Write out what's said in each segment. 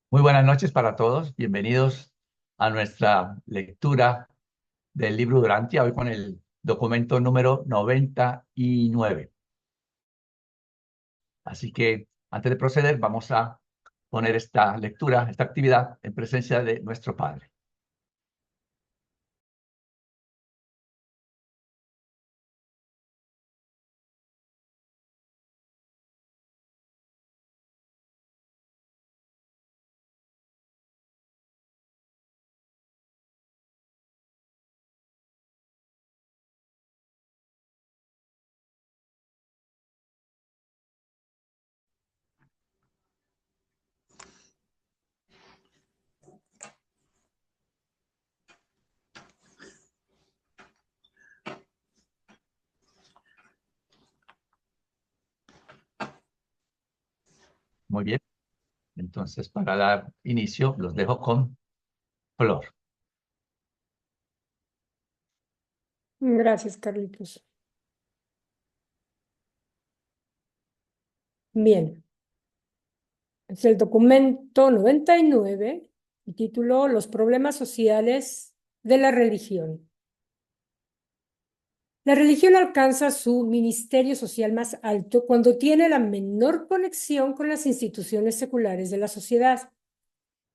Muy buenas noches para todos. Bienvenidos a nuestra lectura del libro Durantia, hoy con el documento número 99. Así que antes de proceder, vamos a poner esta lectura, esta actividad en presencia de nuestro Padre. Muy bien. Entonces, para dar inicio, los dejo con Flor. Gracias, Carlitos. Bien, es el documento 99, el título Los problemas sociales de la religión. La religión alcanza su ministerio social más alto cuando tiene la menor conexión con las instituciones seculares de la sociedad.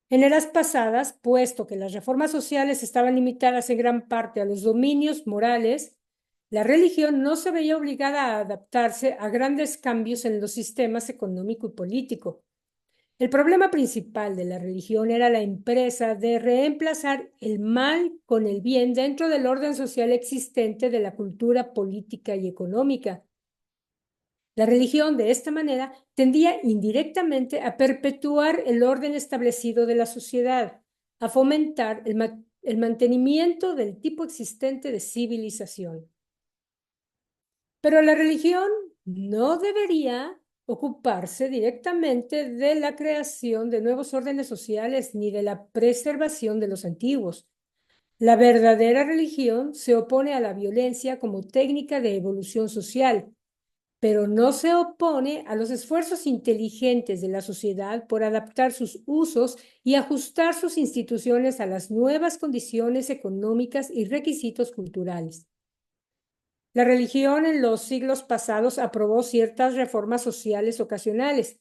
En eras pasadas, puesto que las reformas sociales estaban limitadas en gran parte a los dominios morales, la religión no se veía obligada a adaptarse a grandes cambios en los sistemas económico y político. El problema principal de la religión era la empresa de reemplazar el mal con el bien dentro del orden social existente de la cultura política y económica. La religión, de esta manera, tendía indirectamente a perpetuar el orden establecido de la sociedad, a fomentar el mantenimiento del tipo existente de civilización. Pero la religión no debería ocuparse directamente de la creación de nuevos órdenes sociales ni de la preservación de los antiguos. La verdadera religión se opone a la violencia como técnica de evolución social, pero no se opone a los esfuerzos inteligentes de la sociedad por adaptar sus usos y ajustar sus instituciones a las nuevas condiciones económicas y requisitos culturales. La religión en los siglos pasados aprobó ciertas reformas sociales ocasionales,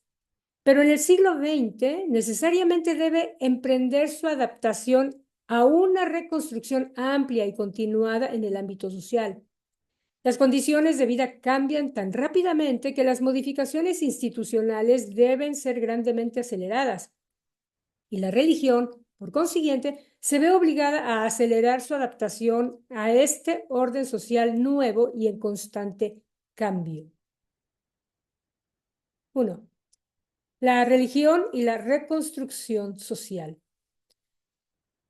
pero en el siglo XX necesariamente debe emprender su adaptación a una reconstrucción amplia y continuada en el ámbito social. Las condiciones de vida cambian tan rápidamente que las modificaciones institucionales deben ser grandemente aceleradas, y la religión, por consiguiente, se ve obligada a acelerar su adaptación a este orden social nuevo y en constante cambio. 1. La religión y la reconstrucción social.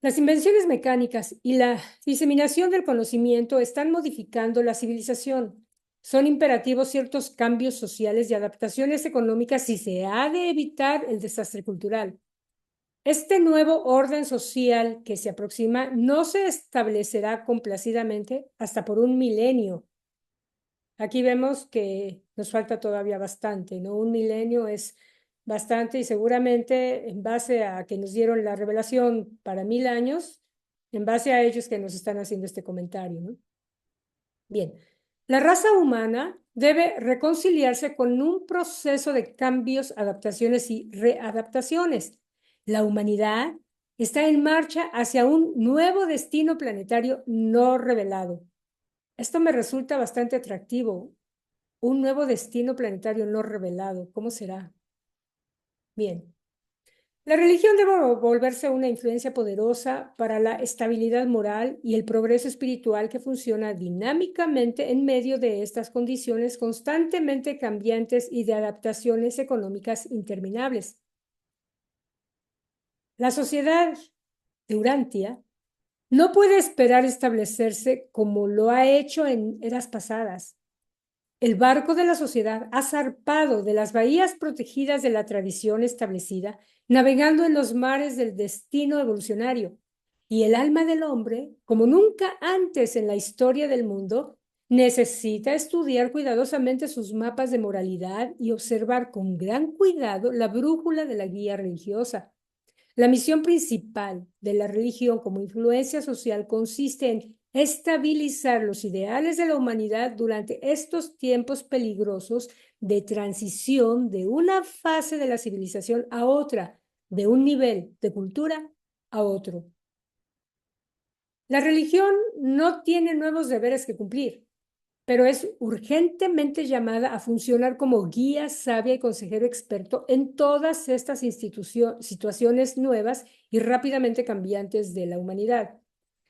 Las invenciones mecánicas y la diseminación del conocimiento están modificando la civilización. Son imperativos ciertos cambios sociales y adaptaciones económicas si se ha de evitar el desastre cultural. Este nuevo orden social que se aproxima no se establecerá complacidamente hasta por un milenio. Aquí vemos que nos falta todavía bastante, ¿no? Un milenio es bastante y seguramente en base a que nos dieron la revelación para 1000 años, en base a ellos que nos están haciendo este comentario, ¿no? Bien, la raza humana debe reconciliarse con un proceso de cambios, adaptaciones y readaptaciones. La humanidad está en marcha hacia un nuevo destino planetario no revelado. Esto me resulta bastante atractivo. Un nuevo destino planetario no revelado. ¿Cómo será? Bien. La religión debe volverse una influencia poderosa para la estabilidad moral y el progreso espiritual que funciona dinámicamente en medio de estas condiciones constantemente cambiantes y de adaptaciones económicas interminables. La sociedad de Urantia no puede esperar establecerse como lo ha hecho en eras pasadas. El barco de la sociedad ha zarpado de las bahías protegidas de la tradición establecida, navegando en los mares del destino evolucionario. Y el alma del hombre, como nunca antes en la historia del mundo, necesita estudiar cuidadosamente sus mapas de moralidad y observar con gran cuidado la brújula de la guía religiosa. La misión principal de la religión como influencia social consiste en estabilizar los ideales de la humanidad durante estos tiempos peligrosos de transición de una fase de la civilización a otra, de un nivel de cultura a otro. La religión no tiene nuevos deberes que cumplir, pero es urgentemente llamada a funcionar como guía sabia y consejero experto en todas estas situaciones nuevas y rápidamente cambiantes de la humanidad.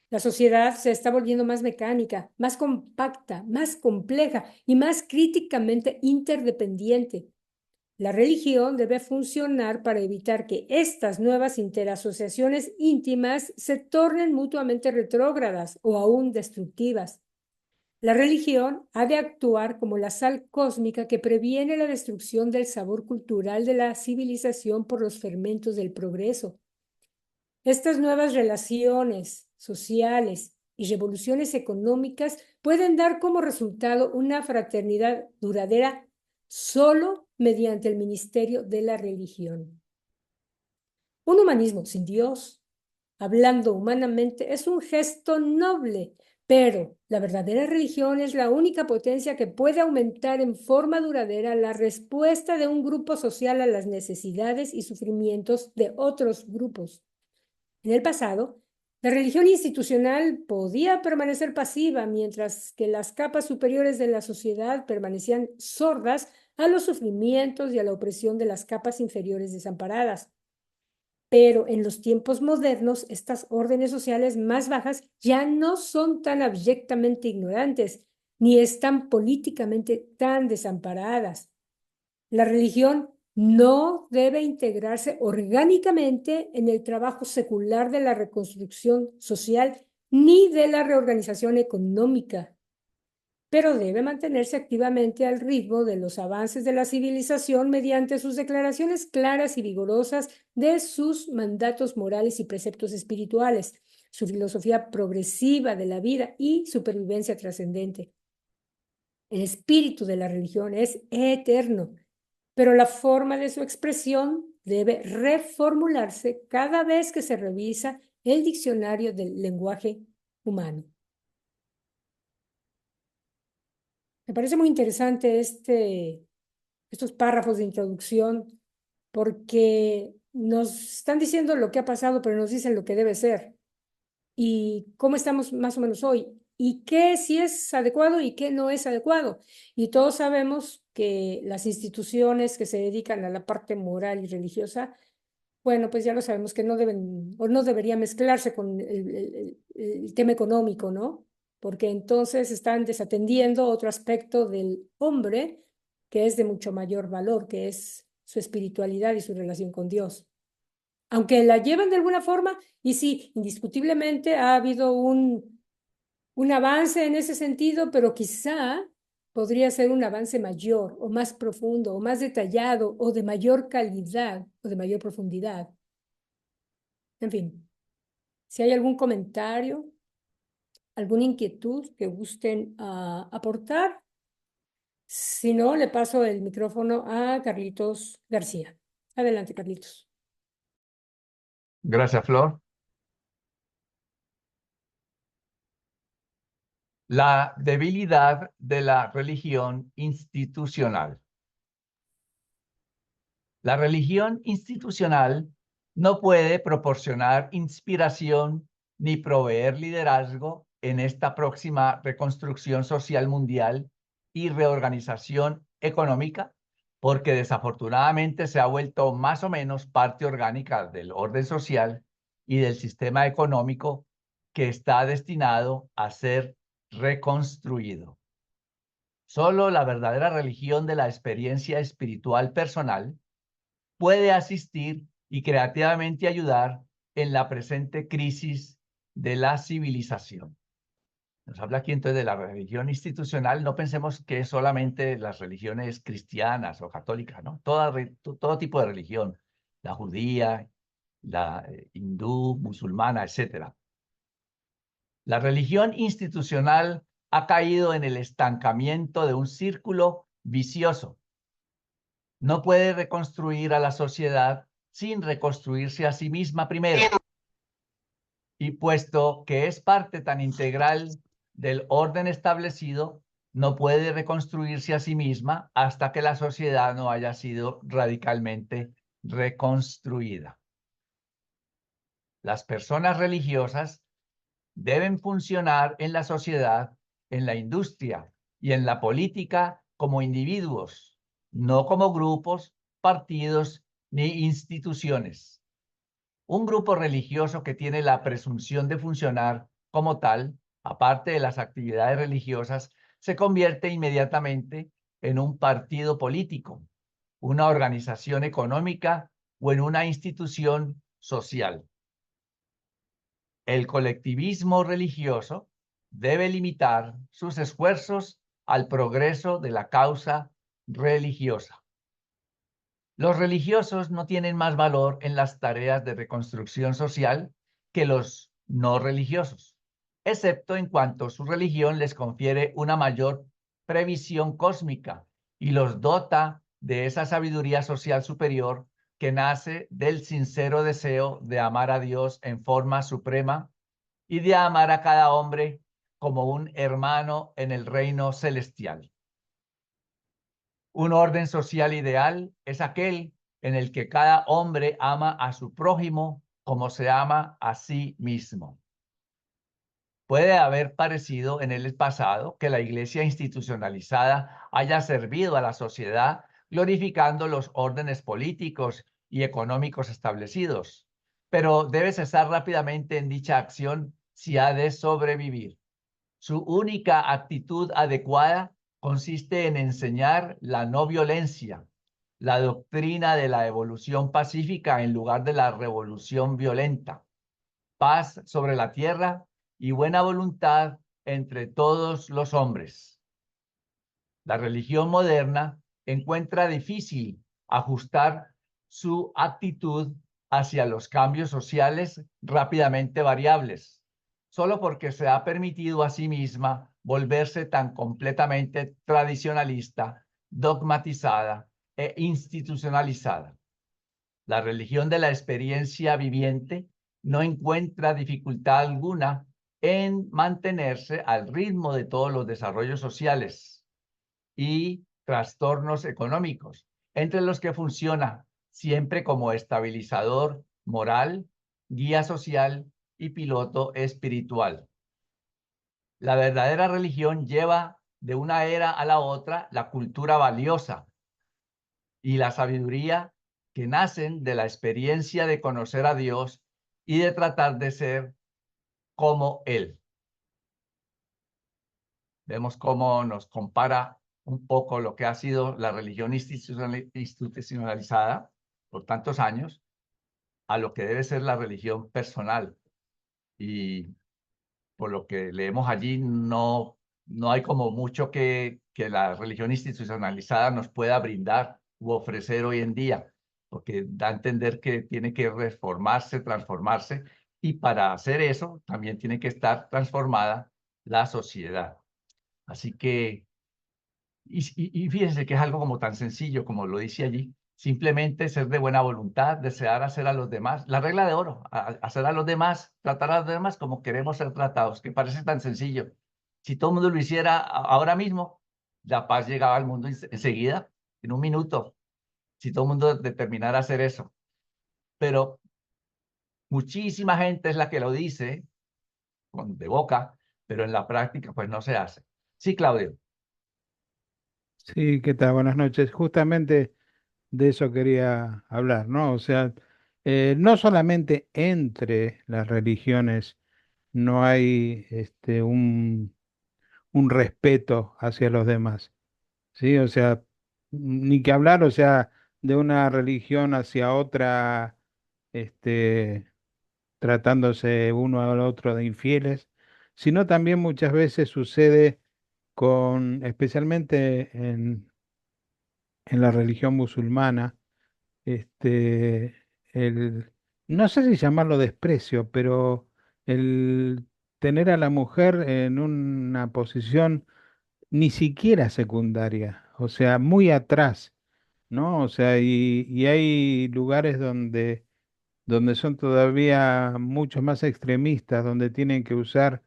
La sociedad se está volviendo más mecánica, más compacta, más compleja y más críticamente interdependiente. La religión debe funcionar para evitar que estas nuevas interasociaciones íntimas se tornen mutuamente retrógradas o aún destructivas. La religión ha de actuar como la sal cósmica que previene la destrucción del sabor cultural de la civilización por los fermentos del progreso. Estas nuevas relaciones sociales y revoluciones económicas pueden dar como resultado una fraternidad duradera solo mediante el ministerio de la religión. Un humanismo sin Dios, hablando humanamente, es un gesto noble, pero la verdadera religión es la única potencia que puede aumentar en forma duradera la respuesta de un grupo social a las necesidades y sufrimientos de otros grupos. En el pasado, la religión institucional podía permanecer pasiva, mientras que las capas superiores de la sociedad permanecían sordas a los sufrimientos y a la opresión de las capas inferiores desamparadas. Pero en los tiempos modernos, estas órdenes sociales más bajas ya no son tan abyectamente ignorantes, ni están políticamente tan desamparadas. La religión no debe integrarse orgánicamente en el trabajo secular de la reconstrucción social ni de la reorganización económica, pero debe mantenerse activamente al ritmo de los avances de la civilización mediante sus declaraciones claras y vigorosas de sus mandatos morales y preceptos espirituales, su filosofía progresiva de la vida y supervivencia trascendente. El espíritu de la religión es eterno, pero la forma de su expresión debe reformularse cada vez que se revisa el diccionario del lenguaje humano. Me parece muy interesante estos párrafos de introducción porque nos están diciendo lo que ha pasado, pero nos dicen lo que debe ser y cómo estamos más o menos hoy y qué sí es adecuado y qué no es adecuado. Y todos sabemos que las instituciones que se dedican a la parte moral y religiosa, bueno, pues ya lo sabemos que no deben o no debería mezclarse con el tema económico, ¿no? Porque entonces están desatendiendo otro aspecto del hombre que es de mucho mayor valor, que es su espiritualidad y su relación con Dios. Aunque la llevan de alguna forma, y sí, indiscutiblemente ha habido un avance en ese sentido, pero quizá podría ser un avance mayor o más profundo o más detallado o de mayor calidad o de mayor profundidad. En fin, si hay algún comentario, alguna inquietud que gusten aportar, si no, le paso el micrófono a Carlitos García. Adelante, Carlitos. Gracias, Flor. La debilidad de la religión institucional. La religión institucional no puede proporcionar inspiración ni proveer liderazgo en esta próxima reconstrucción social mundial y reorganización económica, porque desafortunadamente se ha vuelto más o menos parte orgánica del orden social y del sistema económico que está destinado a ser reconstruido. Solo la verdadera religión de la experiencia espiritual personal puede asistir y creativamente ayudar en la presente crisis de la civilización. Nos habla aquí entonces de la religión institucional. No pensemos que es solamente las religiones cristianas o católicas, ¿no? Todo tipo de religión, la judía, la hindú, musulmana, etc. La religión institucional ha caído en el estancamiento de un círculo vicioso. No puede reconstruir a la sociedad sin reconstruirse a sí misma primero. Y puesto que es parte tan integral del orden establecido, no puede reconstruirse a sí misma hasta que la sociedad no haya sido radicalmente reconstruida. Las personas religiosas deben funcionar en la sociedad, en la industria y en la política como individuos, no como grupos, partidos ni instituciones. Un grupo religioso que tiene la presunción de funcionar como tal, aparte de las actividades religiosas, se convierte inmediatamente en un partido político, una organización económica o en una institución social. El colectivismo religioso debe limitar sus esfuerzos al progreso de la causa religiosa. Los religiosos no tienen más valor en las tareas de reconstrucción social que los no religiosos, excepto en cuanto su religión les confiere una mayor previsión cósmica y los dota de esa sabiduría social superior que nace del sincero deseo de amar a Dios en forma suprema y de amar a cada hombre como un hermano en el reino celestial. Un orden social ideal es aquel en el que cada hombre ama a su prójimo como se ama a sí mismo. Puede haber parecido en el pasado que la iglesia institucionalizada haya servido a la sociedad glorificando los órdenes políticos y económicos establecidos, pero debe cesar rápidamente en dicha acción si ha de sobrevivir. Su única actitud adecuada consiste en enseñar la no violencia, la doctrina de la evolución pacífica en lugar de la revolución violenta, paz sobre la tierra y buena voluntad entre todos los hombres. La religión moderna encuentra difícil ajustar su actitud hacia los cambios sociales rápidamente variables, solo porque se ha permitido a sí misma volverse tan completamente tradicionalista, dogmatizada e institucionalizada. La religión de la experiencia viviente no encuentra dificultad alguna en mantenerse al ritmo de todos los desarrollos sociales y trastornos económicos, entre los que funciona siempre como estabilizador moral, guía social y piloto espiritual. La verdadera religión lleva de una era a la otra la cultura valiosa y la sabiduría que nacen de la experiencia de conocer a Dios y de tratar de ser como Él. Vemos cómo nos compara un poco lo que ha sido la religión institucionalizada por tantos años a lo que debe ser la religión personal. Y por lo que leemos allí, no hay como mucho que la religión institucionalizada nos pueda brindar u ofrecer hoy en día, porque da a entender que tiene que reformarse, transformarse, y para hacer eso también tiene que estar transformada la sociedad. Así que, y fíjense que es algo como tan sencillo como lo dice allí, simplemente ser de buena voluntad, desear hacer a los demás, la regla de oro, hacer a los demás, tratar a los demás como queremos ser tratados, que parece tan sencillo. Si todo el mundo lo hiciera ahora mismo, la paz llegaba al mundo enseguida, en un minuto, si todo el mundo determinara hacer eso. Pero muchísima gente es la que lo dice de boca, pero en la práctica pues no se hace. Sí, Claudio. Sí, ¿qué tal? Buenas noches. Justamente de eso quería hablar, ¿no? O sea, no solamente entre las religiones no hay un respeto hacia los demás, ¿sí? O sea, ni que hablar, o sea, de una religión hacia otra, este, tratándose uno al otro de infieles, sino también muchas veces sucede con, especialmente en la religión musulmana, este, el, no sé si llamarlo desprecio, pero el tener a la mujer en una posición ni siquiera secundaria, o sea, muy atrás ¿no? O sea, y hay lugares donde son todavía mucho más extremistas, donde tienen que usar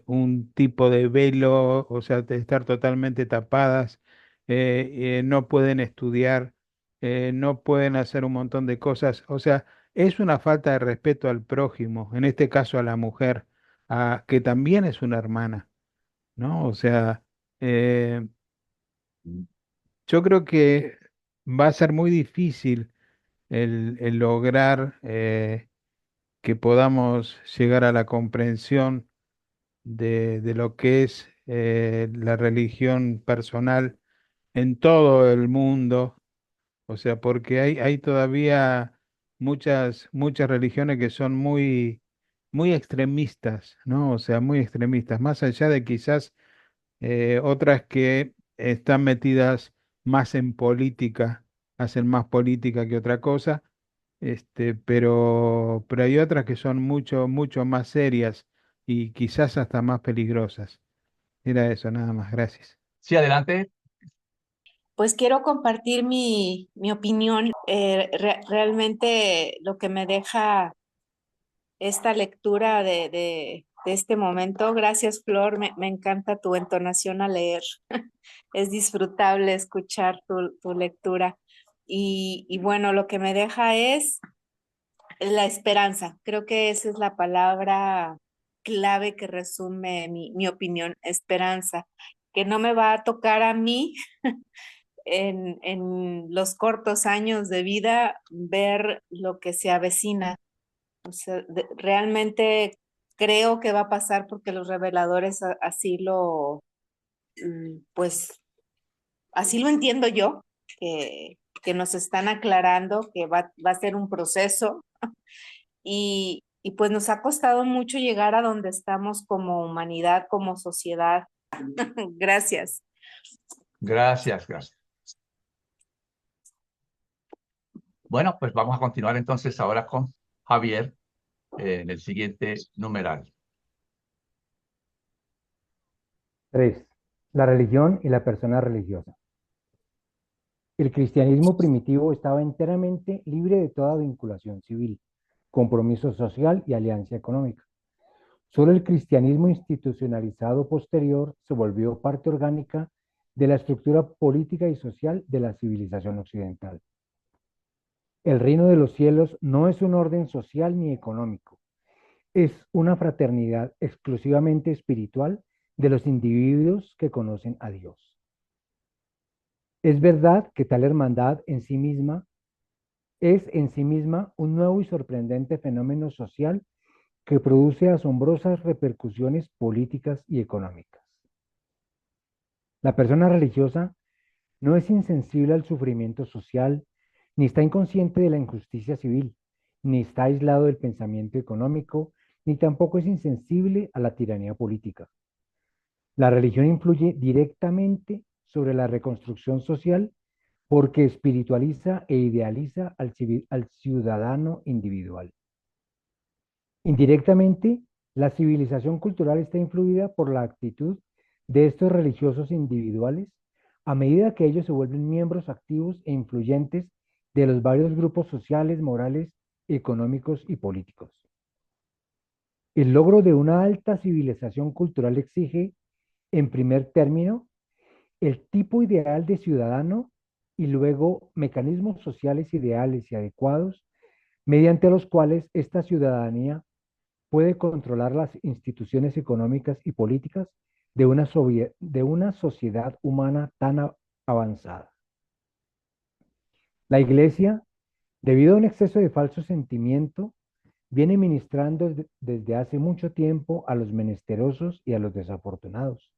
un tipo de velo, o sea, de estar totalmente tapadas, no pueden estudiar, no pueden hacer un montón de cosas. O sea, es una falta de respeto al prójimo, en este caso a la mujer, que también es una hermana, ¿no? O sea, eh, yo creo que va a ser muy difícil el lograr que podamos llegar a la comprensión de lo que es la religión personal en todo el mundo. O sea, porque hay todavía muchas religiones que son muy extremistas, ¿no? O sea, muy extremistas, más allá de quizás otras que están metidas más en política, hacen más política que otra cosa, pero hay otras que son mucho más serias y quizás hasta más peligrosas. Era eso, nada más, gracias. Sí, adelante. Pues quiero compartir mi opinión. Realmente lo que me deja esta lectura de este momento, gracias Flor, me encanta tu entonación al leer. Es disfrutable escuchar tu lectura. Y bueno, lo que me deja es la esperanza. Creo que esa es la palabra clave que resume mi opinión, esperanza, que no me va a tocar a mí en los cortos años de vida ver lo que se avecina. O sea, realmente creo que va a pasar porque los reveladores así pues, así lo entiendo yo, que nos están aclarando que va a ser un proceso y pues nos ha costado mucho llegar a donde estamos como humanidad, como sociedad. Gracias. Gracias, gracias. Bueno, pues vamos a continuar entonces ahora con Javier en el siguiente numeral. 3. La religión y la persona religiosa. El cristianismo primitivo estaba enteramente libre de toda vinculación civil, compromiso social y alianza económica. Solo el cristianismo institucionalizado posterior se volvió parte orgánica de la estructura política y social de la civilización occidental. El reino de los cielos no es un orden social ni económico, es una fraternidad exclusivamente espiritual de los individuos que conocen a Dios. Es verdad que tal hermandad es en sí misma un nuevo y sorprendente fenómeno social que produce asombrosas repercusiones políticas y económicas. La persona religiosa no es insensible al sufrimiento social, ni está inconsciente de la injusticia civil, ni está aislado del pensamiento económico, ni tampoco es insensible a la tiranía política. La religión influye directamente sobre la reconstrucción social porque espiritualiza e idealiza al ciudadano individual. Indirectamente, la civilización cultural está influida por la actitud de estos religiosos individuales a medida que ellos se vuelven miembros activos e influyentes de los varios grupos sociales, morales, económicos y políticos. El logro de una alta civilización cultural exige, en primer término, el tipo ideal de ciudadano y luego mecanismos sociales ideales y adecuados mediante los cuales esta ciudadanía puede controlar las instituciones económicas y políticas de una sociedad humana tan avanzada. La Iglesia, debido a un exceso de falso sentimiento, viene ministrando desde hace mucho tiempo a los menesterosos y a los desafortunados.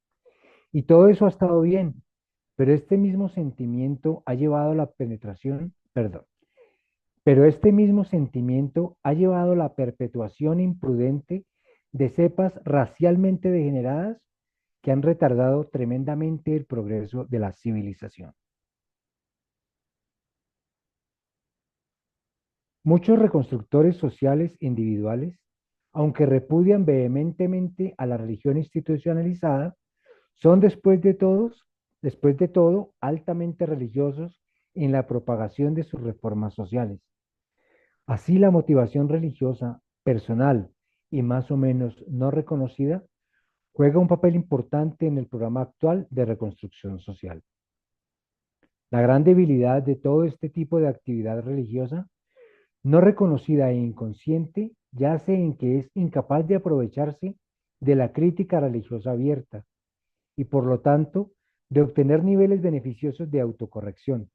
Y todo eso ha estado bien, pero este mismo sentimiento ha llevado a la perpetuación imprudente de cepas racialmente degeneradas que han retardado tremendamente el progreso de la civilización. Muchos reconstructores sociales individuales, aunque repudian vehementemente a la religión institucionalizada, son después de todo después de todo, altamente religiosos en la propagación de sus reformas sociales. Así, la motivación religiosa personal y más o menos no reconocida juega un papel importante en el programa actual de reconstrucción social. La gran debilidad de todo este tipo de actividad religiosa, no reconocida e inconsciente, yace en que es incapaz de aprovecharse de la crítica religiosa abierta y por lo tanto de obtener niveles beneficiosos de autocorrección.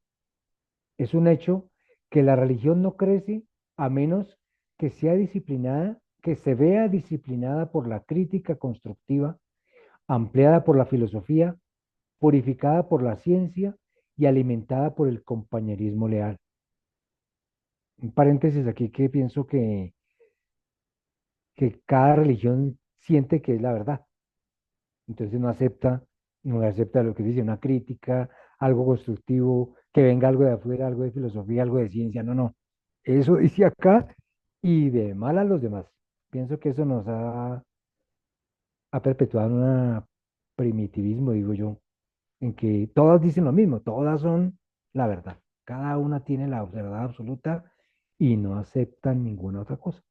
Es un hecho que la religión no crece a menos que sea disciplinada, que se vea disciplinada por la crítica constructiva, ampliada por la filosofía, purificada por la ciencia y alimentada por el compañerismo leal. Un paréntesis aquí que pienso que cada religión siente que es la verdad. Entonces no acepta lo que dice, una crítica, algo constructivo, que venga algo de afuera, algo de filosofía, algo de ciencia. No, no. Eso dice acá y de mal a los demás. Pienso que eso ha perpetuado un primitivismo, digo yo, en que todas dicen lo mismo, todas son la verdad. Cada una tiene la verdad absoluta y no aceptan ninguna otra cosa.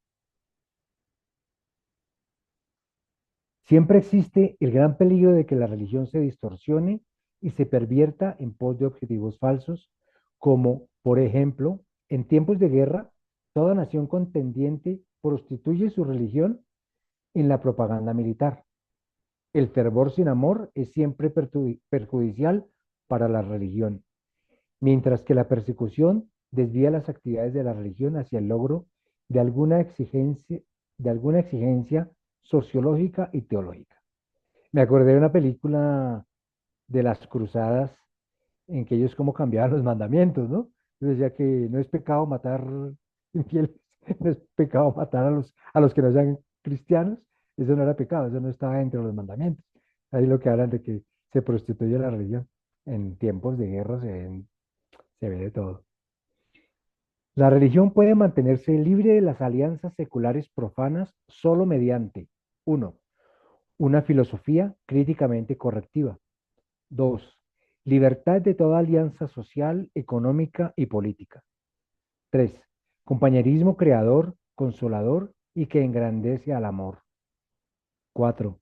Siempre existe el gran peligro de que la religión se distorsione y se pervierta en pos de objetivos falsos, como, por ejemplo, en tiempos de guerra, toda nación contendiente prostituye su religión en la propaganda militar. El fervor sin amor es siempre perjudicial para la religión, mientras que la persecución desvía las actividades de la religión hacia el logro de alguna exigencia sociológica y teológica. Me acordé de una película de las cruzadas en que ellos cómo cambiaban los mandamientos, ¿no? Yo decía que no es pecado matar infieles, no es pecado matar a los que no sean cristianos, eso no era pecado, eso no estaba entre los mandamientos. Ahí lo que hablan de que se prostituye la religión. En tiempos de guerra se ve de todo. La religión puede mantenerse libre de las alianzas seculares profanas solo mediante: 1. Una filosofía críticamente correctiva. 2. Libertad de toda alianza social, económica y política. 3. Compañerismo creador, consolador y que engrandece al amor. 4.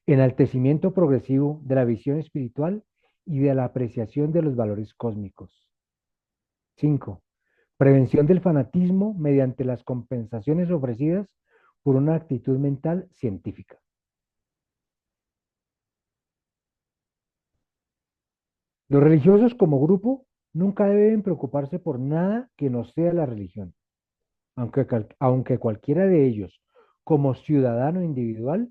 Enaltecimiento progresivo de la visión espiritual y de la apreciación de los valores cósmicos. 5. Prevención del fanatismo mediante las compensaciones ofrecidas por una actitud mental científica. Los religiosos como grupo nunca deben preocuparse por nada que no sea la religión, aunque cualquiera de ellos, como ciudadano individual,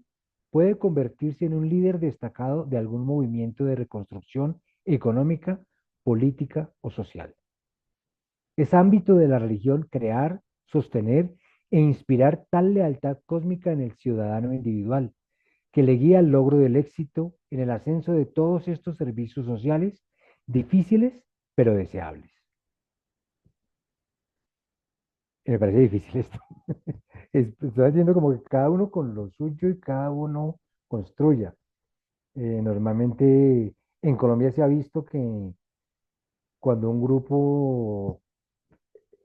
puede convertirse en un líder destacado de algún movimiento de reconstrucción económica, política o social. Es ámbito de la religión crear, sostener e inspirar tal lealtad cósmica en el ciudadano individual, que le guía al logro del éxito en el ascenso de todos estos servicios sociales difíciles pero deseables. Me parece difícil esto. Estoy haciendo como que cada uno con lo suyo y cada uno construya. Normalmente en Colombia se ha visto que cuando un grupo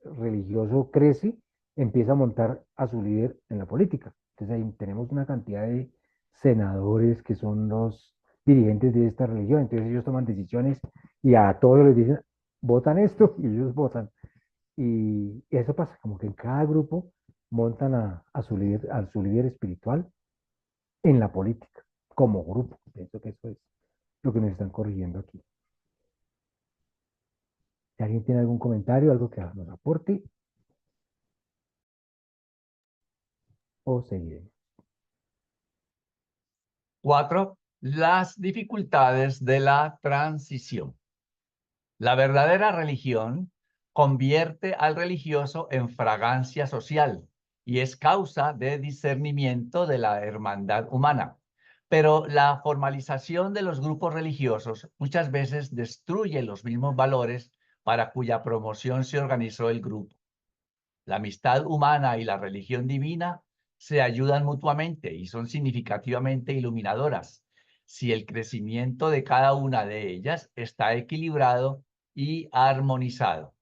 religioso crece, empieza a montar a su líder en la política. Entonces ahí tenemos una cantidad de senadores que son los dirigentes de esta religión. Entonces ellos toman decisiones y a todos les dicen, votan esto y ellos votan. Y eso pasa, como que en cada grupo montan a su líder espiritual en la política, como grupo. Pienso que eso es lo que nos están corrigiendo aquí. Si alguien tiene algún comentario, algo que nos aporte, o seguiremos. 4. Las dificultades de la transición. La verdadera religión convierte al religioso en fragancia social y es causa de discernimiento de la hermandad humana. Pero la formalización de los grupos religiosos muchas veces destruye los mismos valores para cuya promoción se organizó el grupo. La amistad humana y la religión divina se ayudan mutuamente y son significativamente iluminadoras, si el crecimiento de cada una de ellas está equilibrado y armonizado.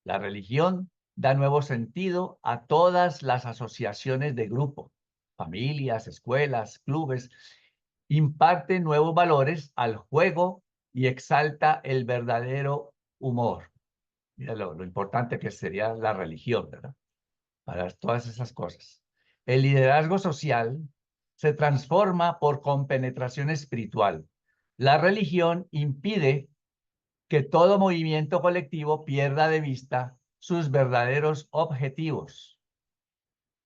La religión da nuevo sentido a todas las asociaciones de grupo, familias, escuelas, clubes, imparte nuevos valores al juego y exalta el verdadero humor. Mira lo importante que sería la religión, ¿verdad? Para todas esas cosas. El liderazgo social se transforma por compenetración espiritual. La religión impide que todo movimiento colectivo pierda de vista sus verdaderos objetivos.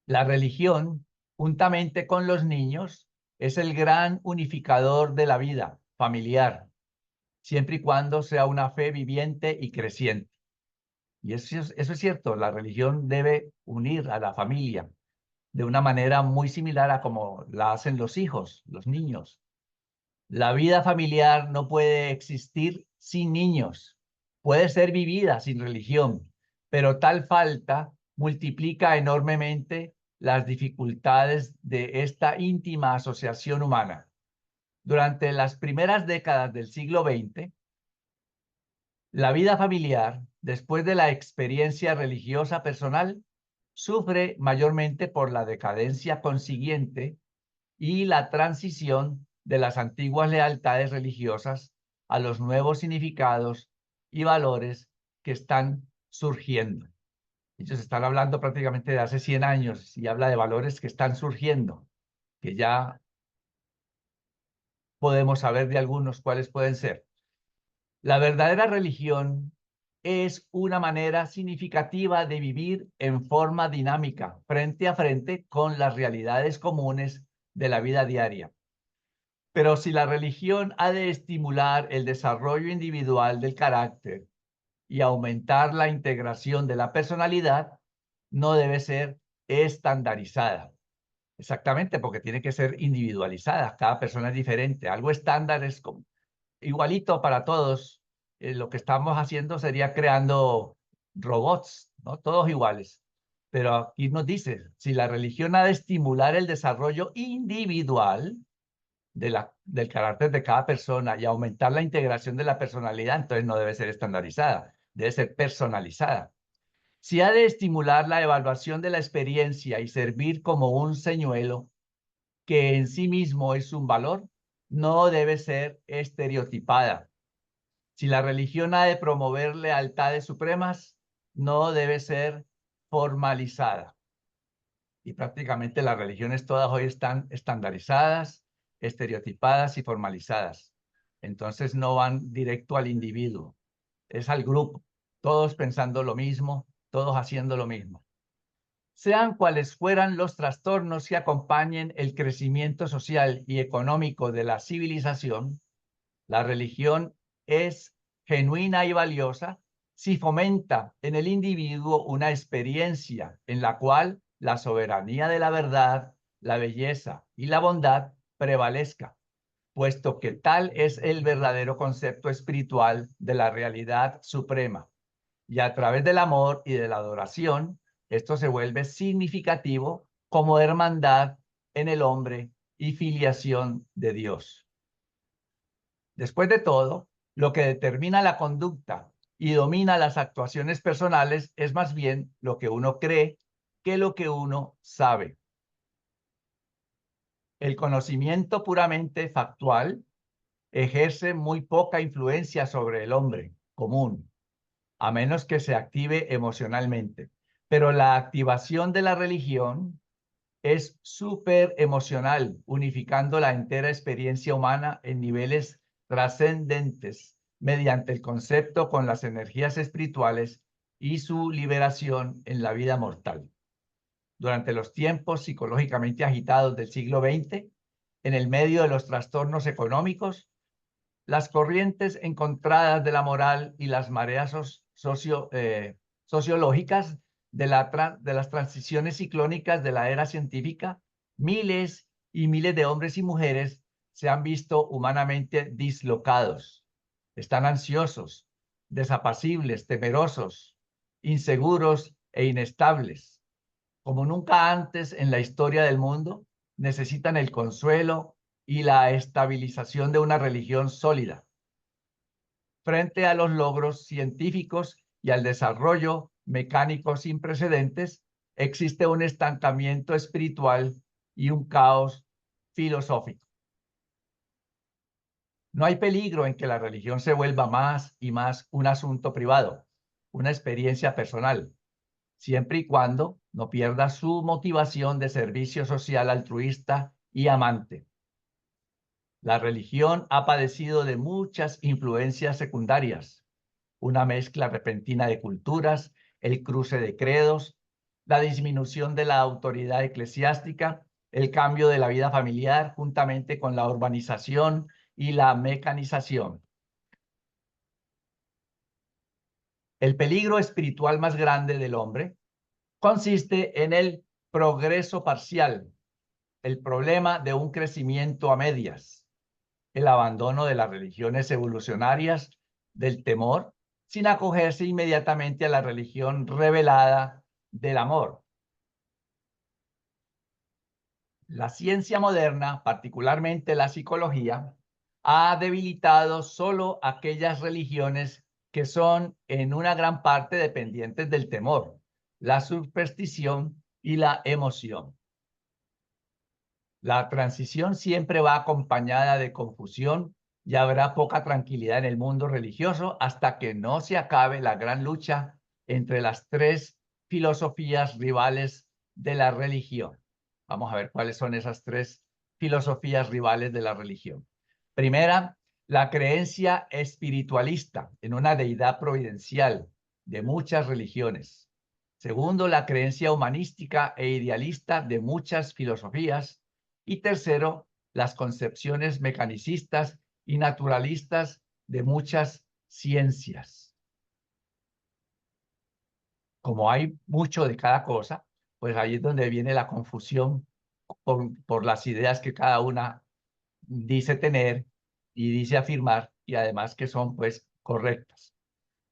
La religión, juntamente con los niños, es el gran unificador de la vida familiar, siempre y cuando sea una fe viviente y creciente. Y eso es cierto, la religión debe unir a la familia de una manera muy similar a como la hacen los hijos, los niños. La vida familiar no puede existir sin niños. Puede ser vivida sin religión, pero tal falta multiplica enormemente las dificultades de esta íntima asociación humana. Durante las primeras décadas del siglo XX, la vida familiar, después de la experiencia religiosa personal, sufre mayormente por la decadencia consiguiente y la transición de las antiguas lealtades religiosas a los nuevos significados y valores que están surgiendo. Ellos están hablando prácticamente de hace 100 años y habla de valores que están surgiendo, que ya podemos saber de algunos cuáles pueden ser. La verdadera religión es una manera significativa de vivir en forma dinámica, frente a frente con las realidades comunes de la vida diaria. Pero si la religión ha de estimular el desarrollo individual del carácter y aumentar la integración de la personalidad, no debe ser estandarizada. Exactamente, porque tiene que ser individualizada. Cada persona es diferente. Algo estándar es como igualito para todos. Lo que estamos haciendo sería creando robots, ¿no? Todos iguales. Pero aquí nos dice, si la religión ha de estimular el desarrollo individual del carácter de cada persona y aumentar la integración de la personalidad, entonces no debe ser estandarizada, debe ser personalizada. Si ha de estimular la evaluación de la experiencia y servir como un señuelo que en sí mismo es un valor, no debe ser estereotipada. Si la religión ha de promover lealtades supremas, no debe ser formalizada. Y prácticamente las religiones todas hoy están estandarizadas, estereotipadas y formalizadas. Entonces no van directo al individuo, es al grupo, todos pensando lo mismo, todos haciendo lo mismo. Sean cuales fueran los trastornos que acompañen el crecimiento social y económico de la civilización, la religión es genuina y valiosa si fomenta en el individuo una experiencia en la cual la soberanía de la verdad, la belleza y la bondad prevalezca, puesto que tal es el verdadero concepto espiritual de la realidad suprema. Y a través del amor y de la adoración, esto se vuelve significativo como hermandad en el hombre y filiación de Dios. Después de todo, lo que determina la conducta y domina las actuaciones personales es más bien lo que uno cree que lo que uno sabe. El conocimiento puramente factual ejerce muy poca influencia sobre el hombre común, a menos que se active emocionalmente. Pero la activación de la religión es súper emocional, unificando la entera experiencia humana en niveles trascendentes mediante el concepto con las energías espirituales y su liberación en la vida mortal. Durante los tiempos psicológicamente agitados del siglo XX, en el medio de los trastornos económicos, las corrientes encontradas de la moral y las mareas sociológicas de las transiciones ciclónicas de la era científica, miles y miles de hombres y mujeres se han visto humanamente dislocados. Están ansiosos, desapacibles, temerosos, inseguros e inestables. Como nunca antes en la historia del mundo, necesitan el consuelo y la estabilización de una religión sólida. Frente a los logros científicos y al desarrollo mecánico sin precedentes, existe un estancamiento espiritual y un caos filosófico. No hay peligro en que la religión se vuelva más y más un asunto privado, una experiencia personal, siempre y cuando no pierda su motivación de servicio social altruista y amante. La religión ha padecido de muchas influencias secundarias, una mezcla repentina de culturas, el cruce de credos, la disminución de la autoridad eclesiástica, el cambio de la vida familiar juntamente con la urbanización y la mecanización. El peligro espiritual más grande del hombre consiste en el progreso parcial, el problema de un crecimiento a medias, el abandono de las religiones evolucionarias, del temor, sin acogerse inmediatamente a la religión revelada del amor. La ciencia moderna, particularmente la psicología, ha debilitado solo aquellas religiones que son en una gran parte dependientes del temor, la superstición y la emoción. La transición siempre va acompañada de confusión y habrá poca tranquilidad en el mundo religioso hasta que no se acabe la gran lucha entre las tres filosofías rivales de la religión. Vamos a ver cuáles son esas tres filosofías rivales de la religión. Primera, la creencia espiritualista en una deidad providencial de muchas religiones. Segundo, la creencia humanística e idealista de muchas filosofías. Y tercero, las concepciones mecanicistas y naturalistas de muchas ciencias. Como hay mucho de cada cosa, pues ahí es donde viene la confusión por las ideas que cada una dice tener y dice afirmar, y además que son pues correctas.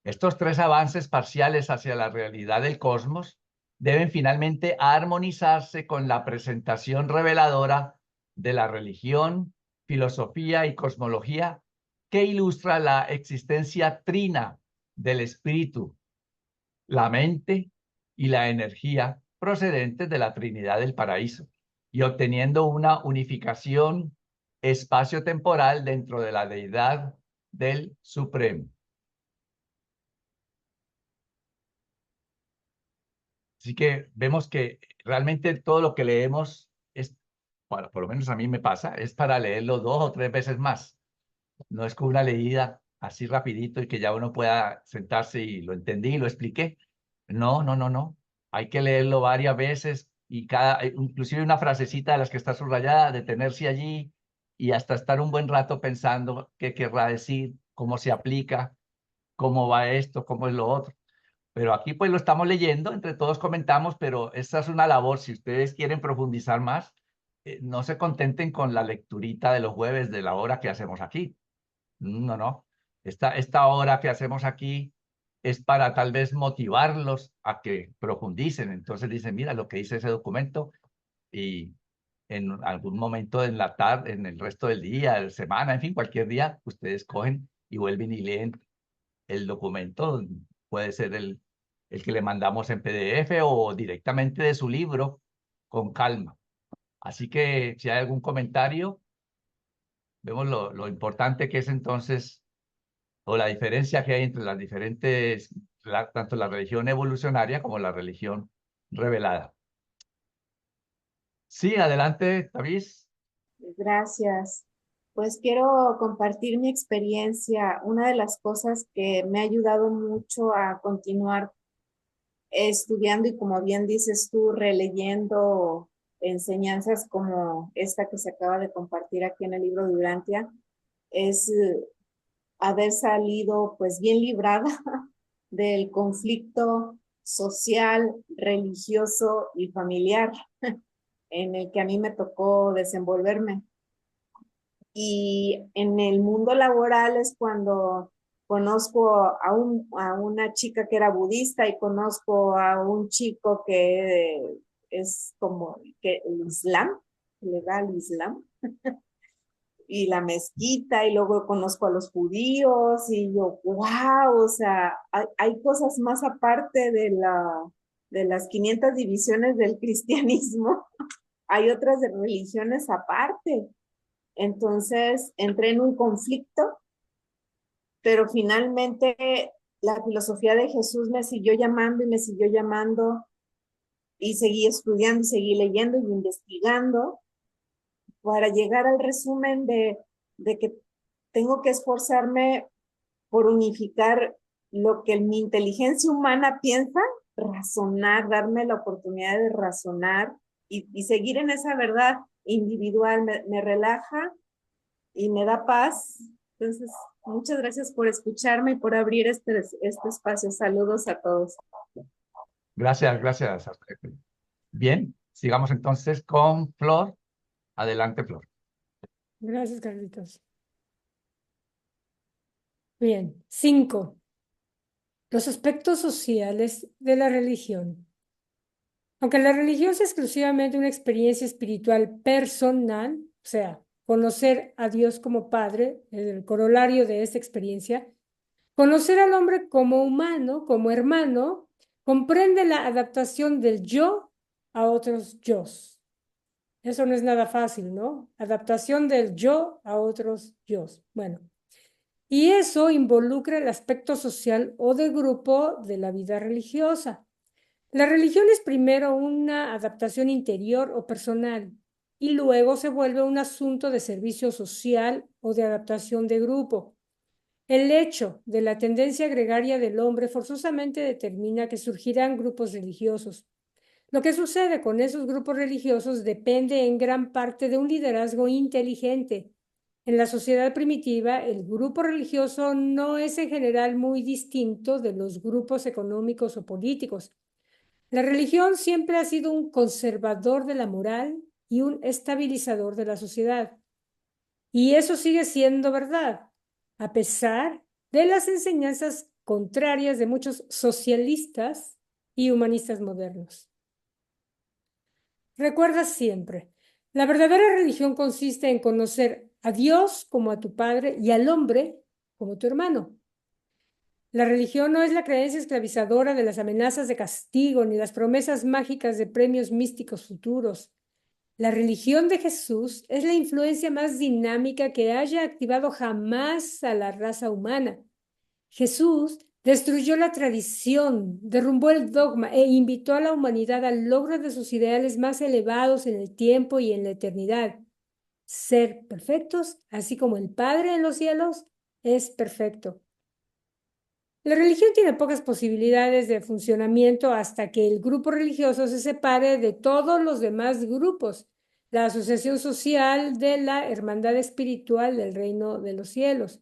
Estos tres avances parciales hacia la realidad del cosmos deben finalmente armonizarse con la presentación reveladora de la religión, filosofía y cosmología que ilustra la existencia trina del espíritu, la mente y la energía procedentes de la Trinidad del Paraíso, y obteniendo una unificación espacio-temporal dentro de la deidad del Supremo. Así que vemos que realmente todo lo que leemos es, bueno, por lo menos a mí me pasa, es para leerlo 2 o 3 veces más. No es como una leída así rapidito y que ya uno pueda sentarse y lo entendí y lo expliqué. No, no, no, no. Hay que leerlo varias veces y inclusive una frasecita de las que está subrayada, detenerse allí y hasta estar un buen rato pensando qué querrá decir, cómo se aplica, cómo va esto, cómo es lo otro. Pero aquí pues lo estamos leyendo, entre todos comentamos, pero esta es una labor. Si ustedes quieren profundizar más, no se contenten con la lecturita de los jueves de la hora que hacemos aquí. No, no. Esta hora que hacemos aquí es para tal vez motivarlos a que profundicen. Entonces dicen, mira lo que dice ese documento y en algún momento en la tarde, en el resto del día, de la semana, en fin, cualquier día, ustedes cogen y vuelven y leen el documento. Puede ser el que le mandamos en PDF o directamente de su libro con calma. Así que si hay algún comentario, vemos lo importante que es entonces, o la diferencia que hay entre las diferentes, tanto la religión evolucionaria como la religión revelada. Sí, adelante, David. Gracias. Pues quiero compartir mi experiencia. Una de las cosas que me ha ayudado mucho a continuar estudiando y, como bien dices tú, releyendo enseñanzas como esta que se acaba de compartir aquí en el libro de Durantia, es haber salido pues bien librada del conflicto social, religioso y familiar en el que a mí me tocó desenvolverme. Y en el mundo laboral es cuando conozco a una chica que era budista y conozco a un chico que es como que el Islam, le da al Islam. y la mezquita, y luego conozco a los judíos, y yo, wow, o sea, hay cosas más aparte de las 500 divisiones del cristianismo, hay otras de religiones aparte. Entonces entré en un conflicto, pero finalmente la filosofía de Jesús me siguió llamando y me siguió llamando, y seguí estudiando y seguí leyendo y investigando para llegar al resumen de que tengo que esforzarme por unificar lo que mi inteligencia humana piensa, razonar, darme la oportunidad de razonar y seguir en esa verdad individual. Me relaja y me da paz. Entonces, muchas gracias por escucharme y por abrir este espacio. Saludos a todos. Gracias, gracias. Bien, sigamos entonces con Flor. Adelante, Flor. Gracias, Carlitos. Bien, 5. Los aspectos sociales de la religión. Aunque la religión sea exclusivamente una experiencia espiritual personal, o sea, conocer a Dios como Padre, el corolario de esta experiencia, conocer al hombre como humano, como hermano, comprende la adaptación del yo a otros yos. Eso no es nada fácil, ¿no? Adaptación del yo a otros yos. Bueno, y eso involucra el aspecto social o de grupo de la vida religiosa. La religión es primero una adaptación interior o personal y luego se vuelve un asunto de servicio social o de adaptación de grupo. El hecho de la tendencia gregaria del hombre forzosamente determina que surgirán grupos religiosos. Lo que sucede con esos grupos religiosos depende en gran parte de un liderazgo inteligente. En la sociedad primitiva, el grupo religioso no es en general muy distinto de los grupos económicos o políticos. La religión siempre ha sido un conservador de la moral y un estabilizador de la sociedad. Y eso sigue siendo verdad, a pesar de las enseñanzas contrarias de muchos socialistas y humanistas modernos. Recuerda siempre, la verdadera religión consiste en conocer a Dios como a tu Padre y al hombre como tu hermano. La religión no es la creencia esclavizadora de las amenazas de castigo ni las promesas mágicas de premios místicos futuros. La religión de Jesús es la influencia más dinámica que haya activado jamás a la raza humana. Jesús destruyó la tradición, derrumbó el dogma e invitó a la humanidad al logro de sus ideales más elevados en el tiempo y en la eternidad. Ser perfectos, así como el Padre en los cielos es perfecto. La religión tiene pocas posibilidades de funcionamiento hasta que el grupo religioso se separe de todos los demás grupos, la asociación social de la hermandad espiritual del reino de los cielos.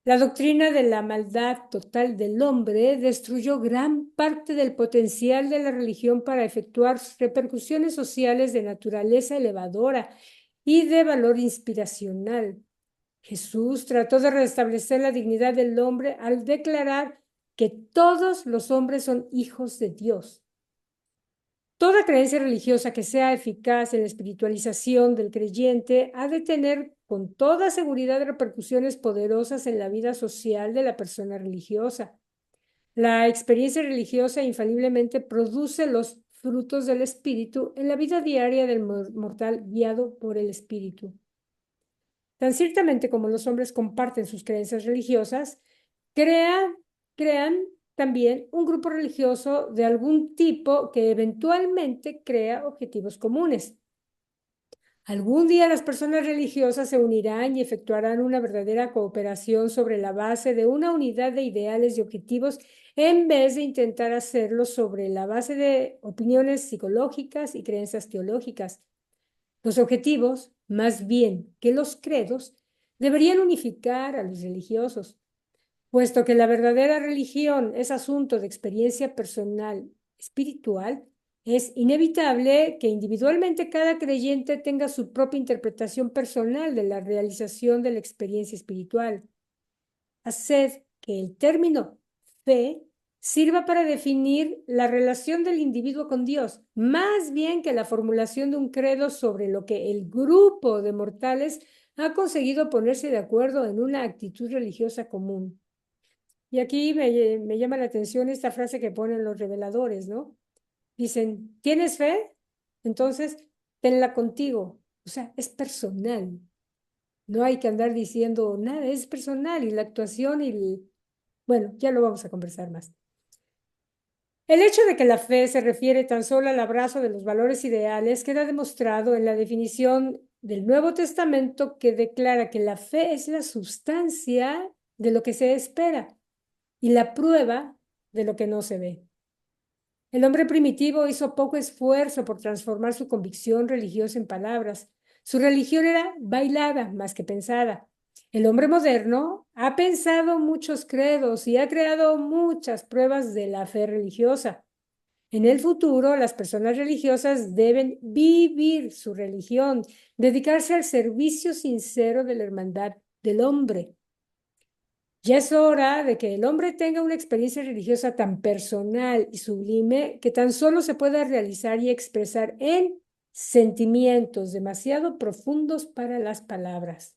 La doctrina de la maldad total del hombre destruyó gran parte del potencial de la religión para efectuar repercusiones sociales de naturaleza elevadora y de valor inspiracional. Jesús trató de restablecer la dignidad del hombre al declarar que todos los hombres son hijos de Dios. Toda creencia religiosa que sea eficaz en la espiritualización del creyente ha de tener con toda seguridad repercusiones poderosas en la vida social de la persona religiosa. La experiencia religiosa infaliblemente produce los frutos del espíritu en la vida diaria del mortal guiado por el espíritu. Tan ciertamente como los hombres comparten sus creencias religiosas, crean también un grupo religioso de algún tipo que eventualmente crea objetivos comunes. Algún día las personas religiosas se unirán y efectuarán una verdadera cooperación sobre la base de una unidad de ideales y objetivos en vez de intentar hacerlo sobre la base de opiniones psicológicas y creencias teológicas. Los objetivos, más bien que los credos, deberían unificar a los religiosos. Puesto que la verdadera religión es asunto de experiencia personal, espiritual, es inevitable que individualmente cada creyente tenga su propia interpretación personal de la realización de la experiencia espiritual. Haced que el término fe sirva para definir la relación del individuo con Dios, más bien que la formulación de un credo sobre lo que el grupo de mortales ha conseguido ponerse de acuerdo en una actitud religiosa común. Y aquí me llama la atención esta frase que ponen los reveladores, ¿no? Dicen, ¿tienes fe? Entonces, tenla contigo. O sea, es personal. No hay que andar diciendo nada, es personal y la actuación bueno, ya lo vamos a conversar más. El hecho de que la fe se refiere tan solo al abrazo de los valores ideales queda demostrado en la definición del Nuevo Testamento que declara que la fe es la sustancia de lo que se espera y la prueba de lo que no se ve. El hombre primitivo hizo poco esfuerzo por transformar su convicción religiosa en palabras. Su religión era bailada más que pensada. El hombre moderno ha pensado muchos credos y ha creado muchas pruebas de la fe religiosa. En el futuro, las personas religiosas deben vivir su religión, dedicarse al servicio sincero de la hermandad del hombre. Ya es hora de que el hombre tenga una experiencia religiosa tan personal y sublime que tan solo se pueda realizar y expresar en sentimientos demasiado profundos para las palabras.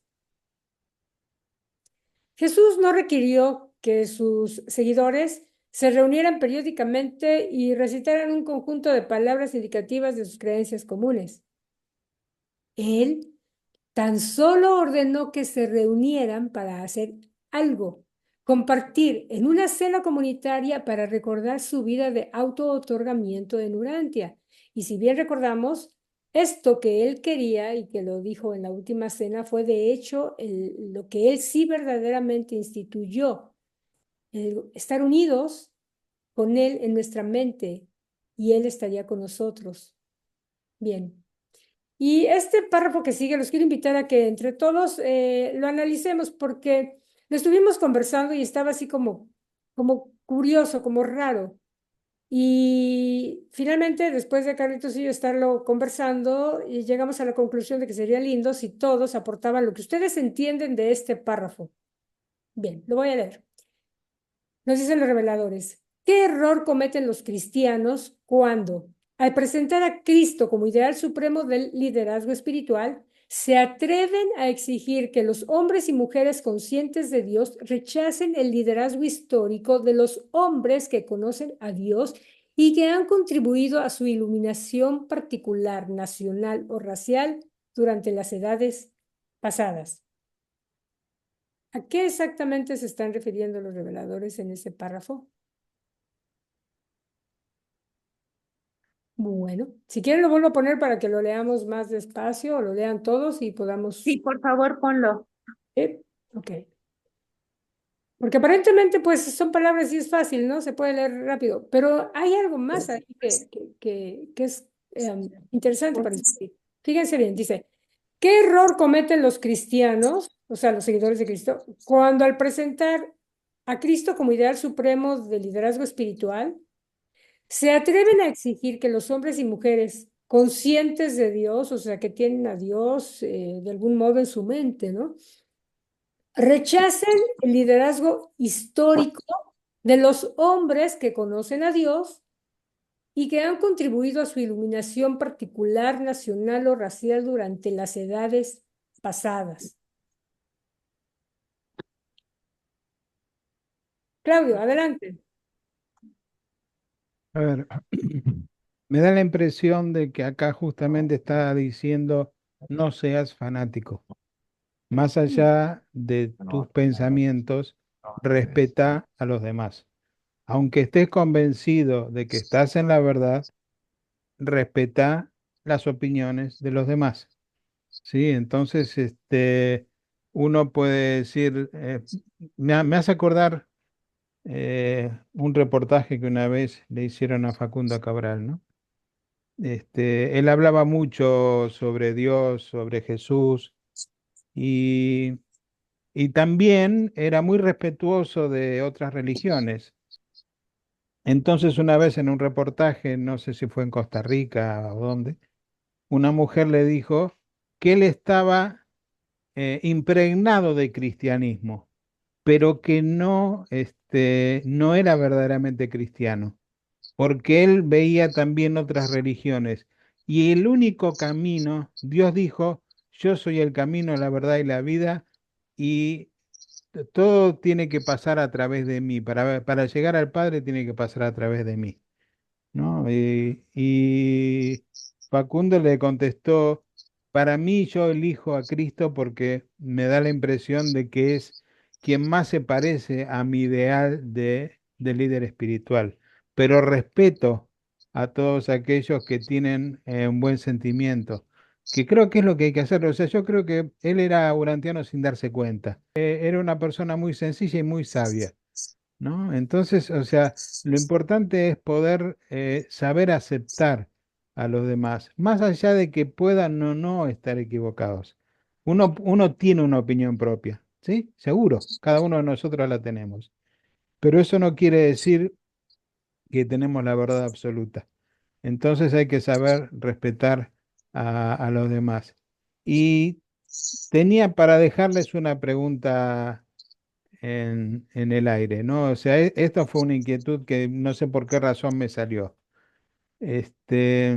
Jesús no requirió que sus seguidores se reunieran periódicamente y recitaran un conjunto de palabras indicativas de sus creencias comunes. Él tan solo ordenó que se reunieran para hacer algo, compartir en una cena comunitaria para recordar su vida de auto-otorgamiento en Urantia. Y si bien recordamos, esto que él quería y que lo dijo en la última cena fue de hecho lo que él sí verdaderamente instituyó, estar unidos con él en nuestra mente y él estaría con nosotros. Bien. Y este párrafo que sigue, los quiero invitar a que entre todos lo analicemos porque lo estuvimos conversando y estaba así como curioso, como raro. Y finalmente, después de Carlitos y yo estarlo conversando, y llegamos a la conclusión de que sería lindo si todos aportaban lo que ustedes entienden de este párrafo. Bien, lo voy a leer. Nos dicen los reveladores, ¿qué error cometen los cristianos cuando, al presentar a Cristo como ideal supremo del liderazgo espiritual, se atreven a exigir que los hombres y mujeres conscientes de Dios rechacen el liderazgo histórico de los hombres que conocen a Dios y que han contribuido a su iluminación particular, nacional o racial durante las edades pasadas? ¿A qué exactamente se están refiriendo los reveladores en ese párrafo? Bueno, si quieren lo vuelvo a poner para que lo leamos más despacio o lo lean todos y podamos... Sí, por favor, ponlo. Ok. Porque aparentemente pues son palabras y es fácil, ¿no? Se puede leer rápido, pero hay algo más ahí que es interesante para discutir. Fíjense bien, dice, ¿qué error cometen los cristianos, o sea, los seguidores de Cristo, cuando al presentar a Cristo como ideal supremo de liderazgo espiritual, se atreven a exigir que los hombres y mujeres conscientes de Dios, o sea, que tienen a Dios de algún modo en su mente, ¿no? Rechacen el liderazgo histórico de los hombres que conocen a Dios y que han contribuido a su iluminación particular, nacional o racial durante las edades pasadas? Claudio, adelante. A ver, me da la impresión de que acá justamente está diciendo no seas fanático. Más allá de tus pensamientos, respeta a los demás. Aunque estés convencido de que estás en la verdad, respeta las opiniones de los demás. Sí, entonces uno puede decir, me hace acordar un reportaje que una vez le hicieron a Facundo Cabral, ¿no? Él hablaba mucho sobre Dios, sobre Jesús y, y también era muy respetuoso de otras religiones. Entonces una vez en un reportaje, no sé si fue en Costa Rica o dónde, una mujer le dijo que él estaba impregnado de cristianismo, pero que no era verdaderamente cristiano, porque él veía también otras religiones. Y el único camino, Dios dijo, yo soy el camino, la verdad y la vida, y todo tiene que pasar a través de mí. Para llegar al Padre tiene que pasar a través de mí, ¿no? Y Facundo le contestó, para mí yo elijo a Cristo porque me da la impresión de que es quien más se parece a mi ideal de líder espiritual, pero respeto a todos aquellos que tienen un buen sentimiento, que creo que es lo que hay que hacer. O sea, yo creo que él era urantiano sin darse cuenta. Era una persona muy sencilla y muy sabia, ¿no? Entonces, o sea, lo importante es poder saber aceptar a los demás, más allá de que puedan o no estar equivocados. Uno tiene una opinión propia, ¿sí? Seguro, cada uno de nosotros la tenemos, pero eso no quiere decir que tenemos la verdad absoluta. Entonces hay que saber respetar a los demás. Y tenía para dejarles una pregunta en el aire, ¿no? O sea, esto fue una inquietud que no sé por qué razón me salió. Este,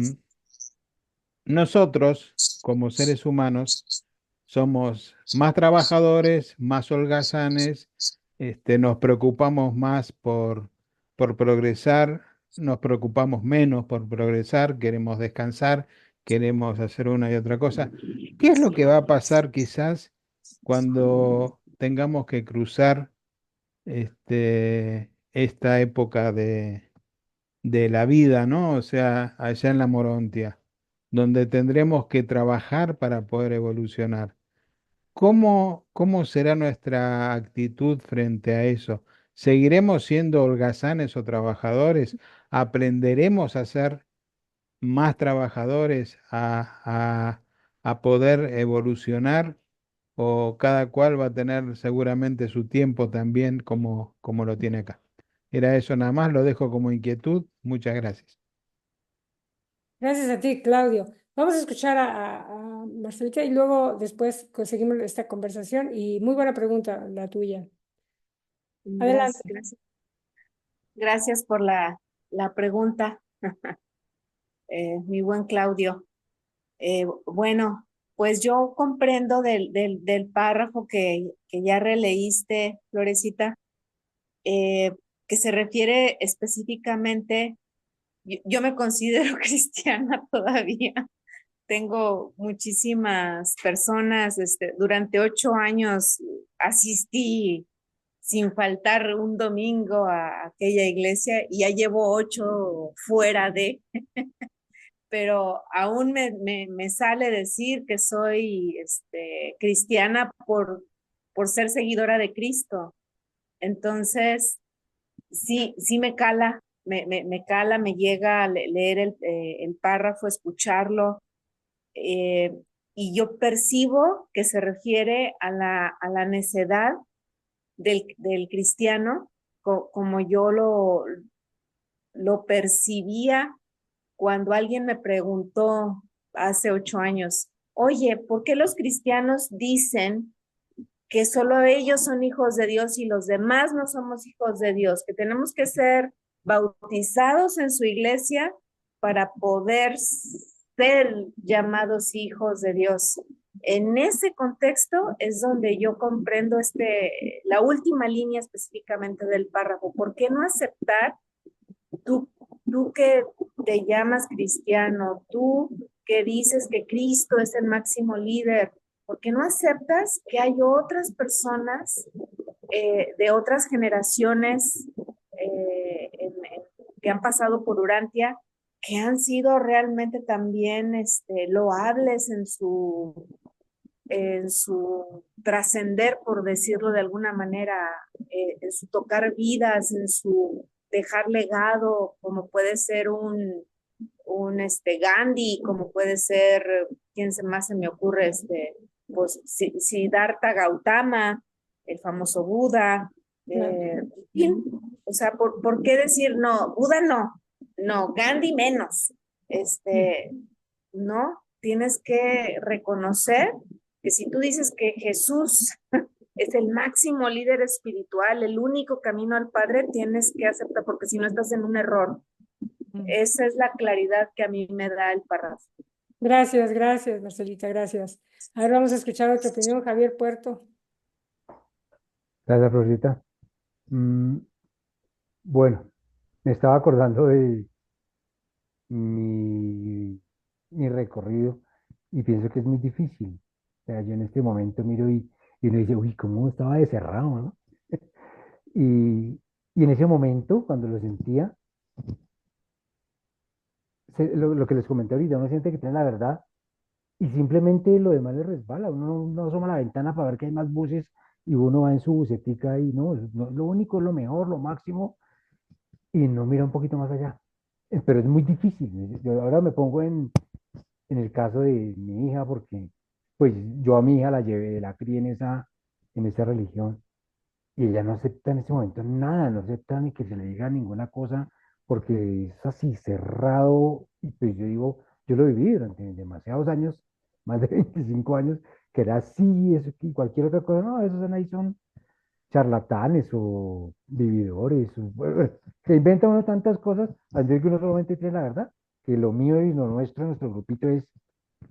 nosotros, como seres humanos, somos más trabajadores, más holgazanes, nos preocupamos más por progresar, nos preocupamos menos por progresar, queremos descansar, queremos hacer una y otra cosa. ¿Qué es lo que va a pasar quizás cuando tengamos que cruzar esta época de la vida, ¿no? O sea, allá en la Morontia, donde tendremos que trabajar para poder evolucionar? ¿Cómo será nuestra actitud frente a eso? ¿Seguiremos siendo holgazanes o trabajadores? ¿Aprenderemos a ser más trabajadores, a poder evolucionar? ¿O cada cual va a tener seguramente su tiempo también como lo tiene acá? Era eso nada más, lo dejo como inquietud. Muchas gracias. Gracias a ti, Claudio. Vamos a escuchar a Marcelita y luego después conseguimos esta conversación. Y muy buena pregunta la tuya. Adelante. Gracias, gracias por la pregunta, mi buen Claudio. Bueno, pues yo comprendo del párrafo que ya releíste, Florecita, que se refiere específicamente, yo me considero cristiana todavía. Tengo muchísimas personas, durante 8 años asistí sin faltar un domingo a aquella iglesia y ya llevo 8 fuera de, pero aún me sale decir que soy cristiana por ser seguidora de Cristo. Entonces, sí me cala, me cala, me llega a leer el párrafo, escucharlo, eh, y yo percibo que se refiere a la necedad del cristiano, como yo lo percibía cuando alguien me preguntó hace 8 años, oye, ¿por qué los cristianos dicen que solo ellos son hijos de Dios y los demás no somos hijos de Dios? Que tenemos que ser bautizados en su iglesia para poder ser llamados hijos de Dios. En ese contexto es donde yo comprendo la última línea específicamente del párrafo. ¿Por qué no aceptar tú que te llamas cristiano, tú que dices que Cristo es el máximo líder? ¿Por qué no aceptas que hay otras personas de otras generaciones que han pasado por Urantia, que han sido realmente también loables en su trascender, por decirlo de alguna manera, en su tocar vidas, en su dejar legado, como puede ser un Gandhi, como puede ser, ¿quién más se me ocurre? Pues Siddhartha Gautama, el famoso Buda. O sea, ¿por qué decir no? Buda no, Gandhi menos. No, tienes que reconocer que si tú dices que Jesús es el máximo líder espiritual, el único camino al Padre, tienes que aceptar, porque si no estás en un error. Esa es la claridad que a mí me da el párrafo. Gracias, gracias, Marcelita, gracias. Ahora vamos a escuchar otra opinión, Javier Puerto. Gracias, Florita. Bueno, me estaba acordando de mi, mi recorrido y pienso que es muy difícil. O sea, yo en este momento miro y uno dice, uy, cómo estaba de cerrado, ¿no? Y en ese momento, cuando lo sentía, lo que les comenté ahorita, uno siente que tiene la verdad y simplemente lo demás le resbala. Uno no asoma a la ventana para ver que hay más buses y uno va en su busetica y no, lo único es lo mejor, lo máximo y no mira un poquito más allá. Pero es muy difícil. Yo ahora me pongo en el caso de mi hija porque pues yo a mi hija la llevé, la crié en esa religión y ella no acepta en ese momento nada, no acepta ni que se le diga ninguna cosa porque es así cerrado y pues yo digo, yo lo viví durante demasiados años, más de 25 años, que era así, eso, y cualquier otra cosa, no, esos son ahí son charlatanes o vividores, bueno, se inventan uno tantas cosas, antes que uno solamente tiene la verdad, que lo mío y lo nuestro, nuestro grupito es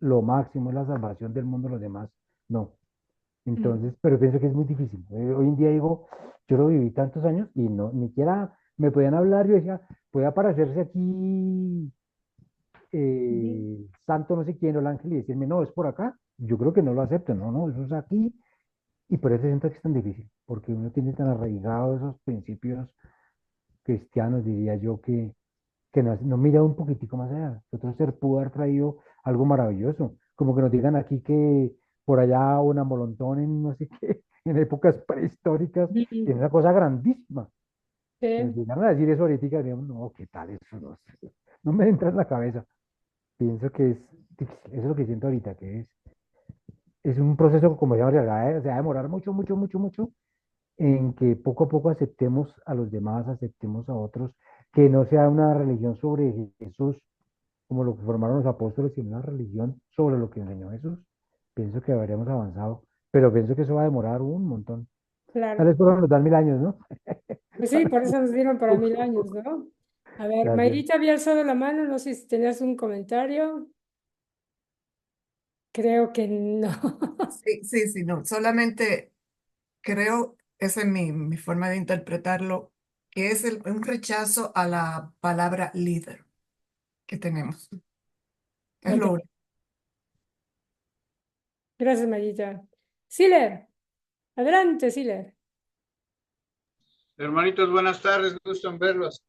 lo máximo, es la salvación del mundo, los demás, no. Entonces, pero pienso que es muy difícil. Hoy en día digo, yo lo viví tantos años y no, ni siquiera me podían hablar, yo decía, puede aparecerse aquí santo no sé quién o el ángel y decirme, no, es por acá. Yo creo que no lo acepto, no, no, eso es aquí. Y por eso siento que es tan difícil, porque uno tiene tan arraigados esos principios cristianos, diría yo, que no mira un poquitico más allá. Otro ser pudo haber traído algo maravilloso, como que nos digan aquí que por allá una Molontón en no sé qué, en épocas prehistóricas, Ujú. tiene una cosa grandísima. Si nos Sí. llegaran a decir eso ahorita, diríamos, no, ¿qué tal eso? No sé, no me entra en la cabeza. Pienso que es difícil, eso es lo que siento ahorita, que es un proceso, como ya se va a demorar mucho, mucho, mucho, mucho, en que poco a poco aceptemos a los demás, aceptemos a otros, que no sea una religión sobre Jesús, como lo que formaron los apóstoles, sino una religión sobre lo que enseñó Jesús. Pienso que habríamos avanzado, pero pienso que eso va a demorar un montón. Tal Claro. vez por nos dan 1000 años, ¿no? Pues sí, por eso nos dieron para 1000 años, ¿no? A ver, Gracias. Mayrita había alzado la mano, no sé si tenías un comentario. Creo que no. Sí, sí, sí, no, solamente creo, esa es mi forma de interpretarlo, que es un rechazo a la palabra líder que tenemos. Es Ok, lo único. gracias, Mayrita. Siler, adelante, Siler. Hermanitos, buenas tardes, gusto en verlos.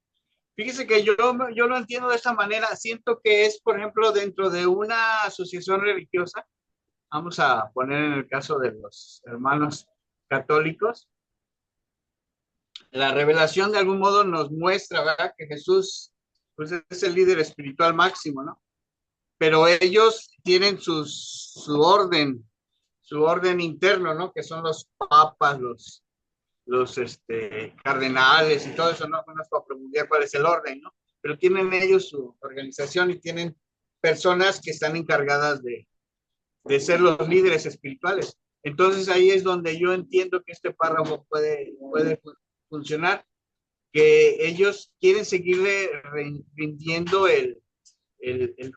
Fíjese que yo lo entiendo de esta manera. Siento que es, por ejemplo, dentro de una asociación religiosa, vamos a poner en el caso de los hermanos católicos, la revelación de algún modo nos muestra, ¿verdad? Que Jesús pues, es el líder espiritual máximo, ¿no? Pero ellos tienen su orden interno, ¿no? Que son los papas, los cardenales y todo eso, no es para promulgar cuál es el orden, ¿no? Pero tienen ellos su organización y tienen personas que están encargadas de ser los líderes espirituales. Entonces ahí es donde yo entiendo que este párrafo puede funcionar, que ellos quieren seguirle rindiendo el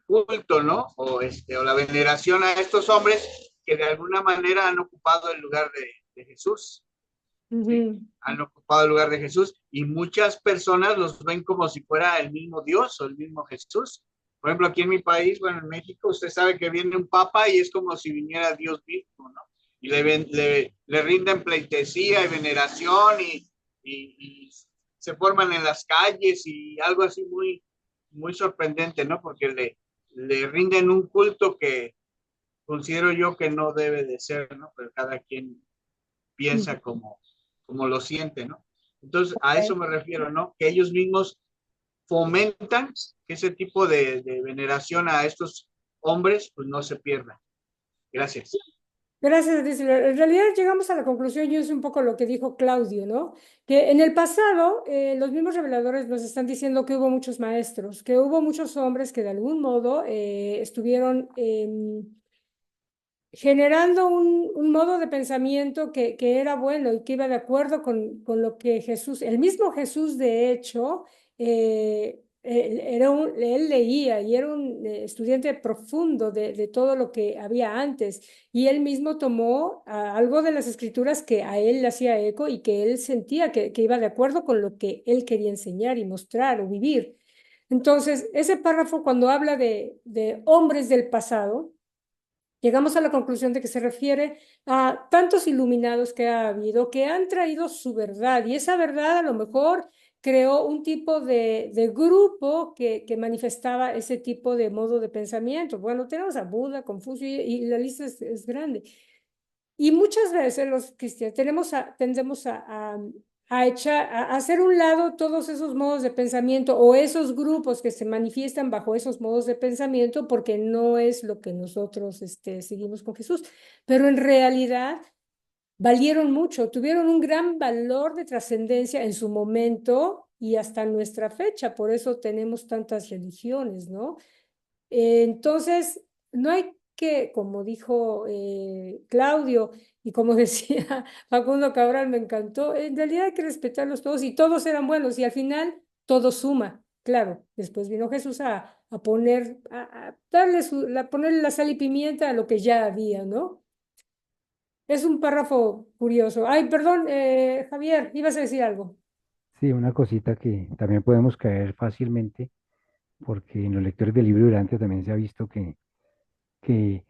culto, ¿no? O la veneración a estos hombres que de alguna manera han ocupado el lugar de Jesús. ¿Sí? Ujú. Han ocupado el lugar de Jesús y muchas personas los ven como si fuera el mismo Dios o el mismo Jesús. Por ejemplo, aquí en mi país, bueno, en México, usted sabe que viene un papa y es como si viniera Dios mismo, ¿no? Y le rinden pleitesía y veneración y se forman en las calles y algo así muy sorprendente, ¿no? Porque le rinden un culto que considero yo que no debe de ser, ¿no? Pero cada quien piensa como lo siente, ¿no? Entonces, a eso me refiero, ¿no? Que ellos mismos fomentan que ese tipo de veneración a estos hombres, pues no se pierda. Gracias. Gracias, Disler. En realidad llegamos a la conclusión, y es un poco lo que dijo Claudio, ¿no? Que en el pasado los mismos reveladores nos están diciendo que hubo muchos maestros, que hubo muchos hombres que de algún modo estuvieron generando un modo de pensamiento que era bueno y que iba de acuerdo con lo que Jesús, el mismo Jesús de hecho, él leía y era un estudiante profundo de todo lo que había antes. Y él mismo tomó algo de las escrituras que a él le hacía eco y que él sentía que iba de acuerdo con lo que él quería enseñar y mostrar o vivir. Entonces, ese párrafo cuando habla de hombres del pasado, llegamos a la conclusión de que se refiere a tantos iluminados que ha habido, que han traído su verdad, y esa verdad a lo mejor creó un tipo de grupo que manifestaba ese tipo de modo de pensamiento. Bueno, tenemos a Buda, Confucio, y la lista es grande. Y muchas veces los cristianos tendemos a hacer un lado todos esos modos de pensamiento o esos grupos que se manifiestan bajo esos modos de pensamiento porque no es lo que nosotros seguimos con Jesús. Pero en realidad valieron mucho, tuvieron un gran valor de trascendencia en su momento y hasta nuestra fecha. Por eso tenemos tantas religiones, ¿no? Entonces, no hay que, como dijo Claudio y como decía Facundo Cabral, me encantó, en realidad hay que respetarlos todos y todos eran buenos y al final todo suma. Claro, después vino Jesús a poner, a darle ponerle la sal y pimienta a lo que ya había, ¿no? Es un párrafo curioso. Ay, perdón, Javier, ibas a decir algo. Sí, una cosita que también podemos caer fácilmente, porque en los lectores del libro durante también se ha visto que, que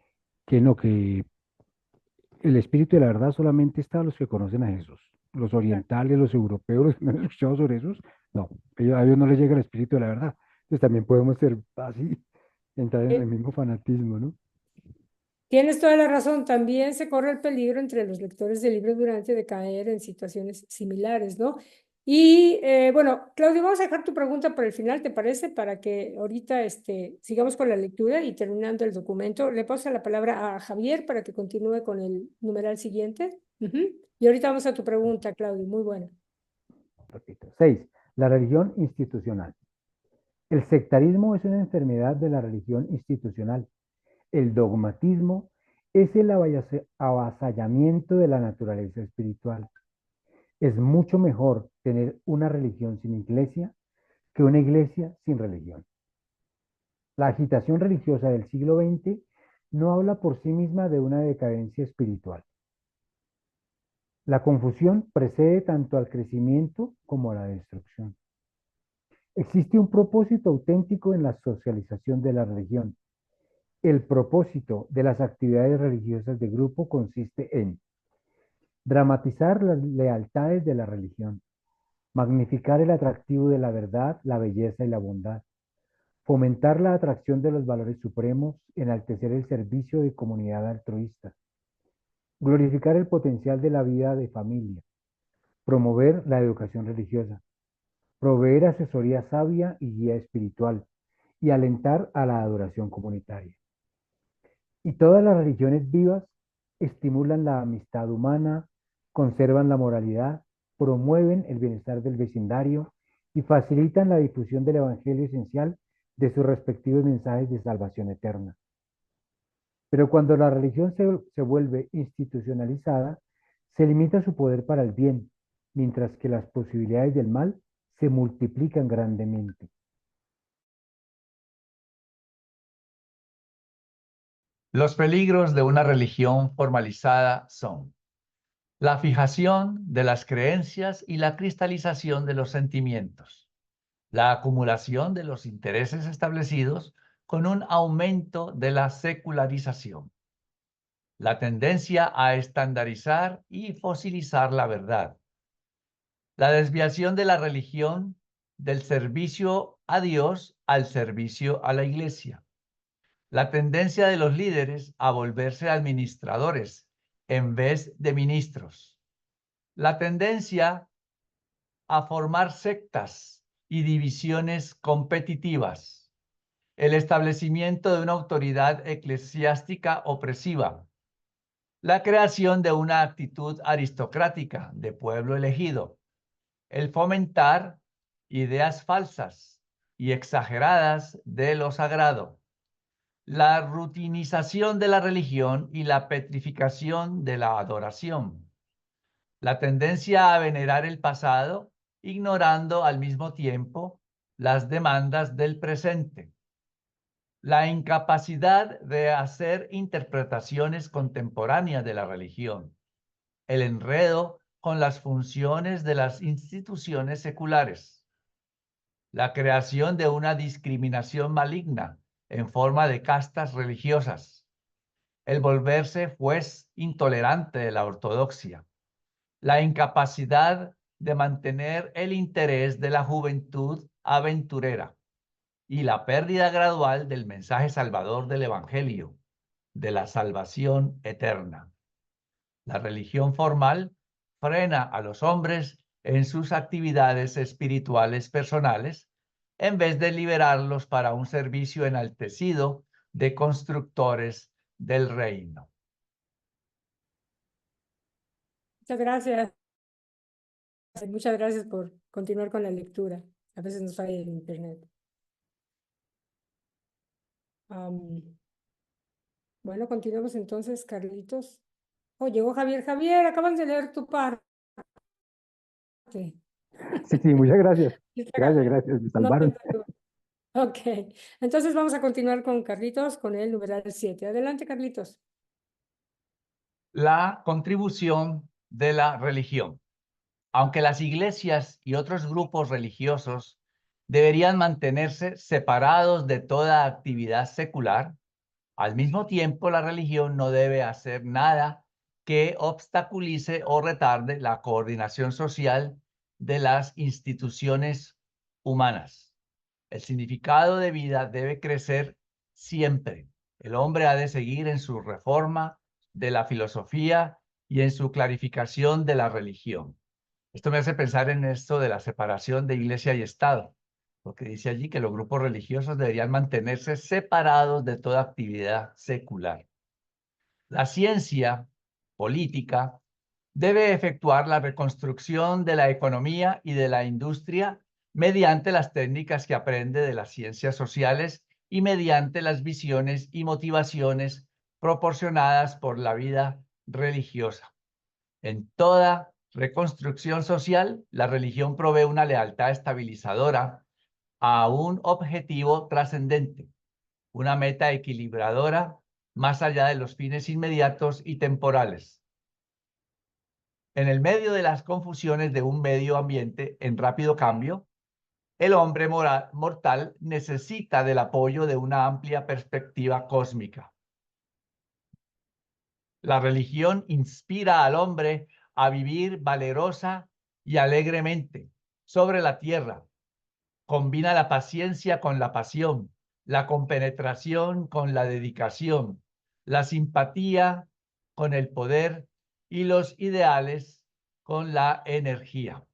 el espíritu de la verdad solamente está a los que conocen a Jesús. Los orientales, los europeos, los que no han escuchado sobre Jesús, no, a ellos no les llega el espíritu de la verdad. Entonces también podemos ser así, entrar en el mismo fanatismo, ¿no? Tienes toda la razón. También se corre el peligro entre los lectores del libro durante de caer en situaciones similares, ¿no? Y bueno, Claudio, vamos a dejar tu pregunta para el final, ¿te parece? Para que ahorita sigamos con la lectura y terminando el documento. Le paso la palabra a Javier para que continúe con el numeral siguiente. Y ahorita vamos a tu pregunta, Claudio. Muy buena. Repito. 6. La religión institucional. El sectarismo es una enfermedad de la religión institucional. El dogmatismo es el avasallamiento de la naturaleza espiritual. Es mucho mejor tener una religión sin iglesia que una iglesia sin religión. La agitación religiosa del siglo XX no habla por sí misma de una decadencia espiritual. La confusión precede tanto al crecimiento como a la destrucción. Existe un propósito auténtico en la socialización de la religión. El propósito de las actividades religiosas de grupo consiste en dramatizar las lealtades de la religión, magnificar el atractivo de la verdad, la belleza y la bondad, fomentar la atracción de los valores supremos, enaltecer el servicio de comunidad altruista, glorificar el potencial de la vida de familia, promover la educación religiosa, proveer asesoría sabia y guía espiritual y alentar a la adoración comunitaria. Y todas las religiones vivas estimulan la amistad humana, conservan la moralidad, promueven el bienestar del vecindario y facilitan la difusión del evangelio esencial de sus respectivos mensajes de salvación eterna. Pero cuando la religión se vuelve institucionalizada, se limita su poder para el bien, mientras que las posibilidades del mal se multiplican grandemente. Los peligros de una religión formalizada son la fijación de las creencias y la cristalización de los sentimientos, la acumulación de los intereses establecidos con un aumento de la secularización, la tendencia a estandarizar y fosilizar la verdad, la desviación de la religión del servicio a Dios al servicio a la Iglesia, la tendencia de los líderes a volverse administradores en vez de ministros, la tendencia a formar sectas y divisiones competitivas, el establecimiento de una autoridad eclesiástica opresiva, la creación de una actitud aristocrática de pueblo elegido, el fomentar ideas falsas y exageradas de lo sagrado, la rutinización de la religión y la petrificación de la adoración, la tendencia a venerar el pasado, ignorando al mismo tiempo las demandas del presente. La incapacidad de hacer interpretaciones contemporáneas de la religión. El enredo con las funciones de las instituciones seculares. La creación de una discriminación maligna en forma de castas religiosas. El volverse juez intolerante de la ortodoxia. La incapacidad de mantener el interés de la juventud aventurera y la pérdida gradual del mensaje salvador del Evangelio, de la salvación eterna. La religión formal frena a los hombres en sus actividades espirituales personales en vez de liberarlos para un servicio enaltecido de constructores del reino. Muchas gracias. Muchas gracias por continuar con la lectura. A veces nos falla el internet. Bueno, continuamos entonces, Carlitos. Oh, llegó Javier. Javier, acaban de leer tu parte. Sí, muchas gracias. Gracias, me No salvaron. tengo duda. Ok, entonces vamos a continuar con Carlitos, con el numeral 7. Adelante, Carlitos. La contribución de la religión. Aunque las iglesias y otros grupos religiosos deberían mantenerse separados de toda actividad secular, al mismo tiempo la religión no debe hacer nada que obstaculice o retarde la coordinación social de las instituciones humanas. El significado de vida debe crecer siempre. El hombre ha de seguir en su reforma de la filosofía y en su clarificación de la religión. Esto me hace pensar en esto de la separación de iglesia y Estado, porque dice allí que los grupos religiosos deberían mantenerse separados de toda actividad secular. La ciencia política debe efectuar la reconstrucción de la economía y de la industria mediante las técnicas que aprende de las ciencias sociales y mediante las visiones y motivaciones proporcionadas por la vida religiosa. En toda reconstrucción social, la religión provee una lealtad estabilizadora a un objetivo trascendente, una meta equilibradora más allá de los fines inmediatos y temporales. En el medio de las confusiones de un medio ambiente en rápido cambio, el hombre mortal necesita del apoyo de una amplia perspectiva cósmica. La religión inspira al hombre a vivir valerosa y alegremente sobre la tierra. Combina la paciencia con la pasión, la compenetración con la dedicación, la simpatía con el poder y los ideales con la energía.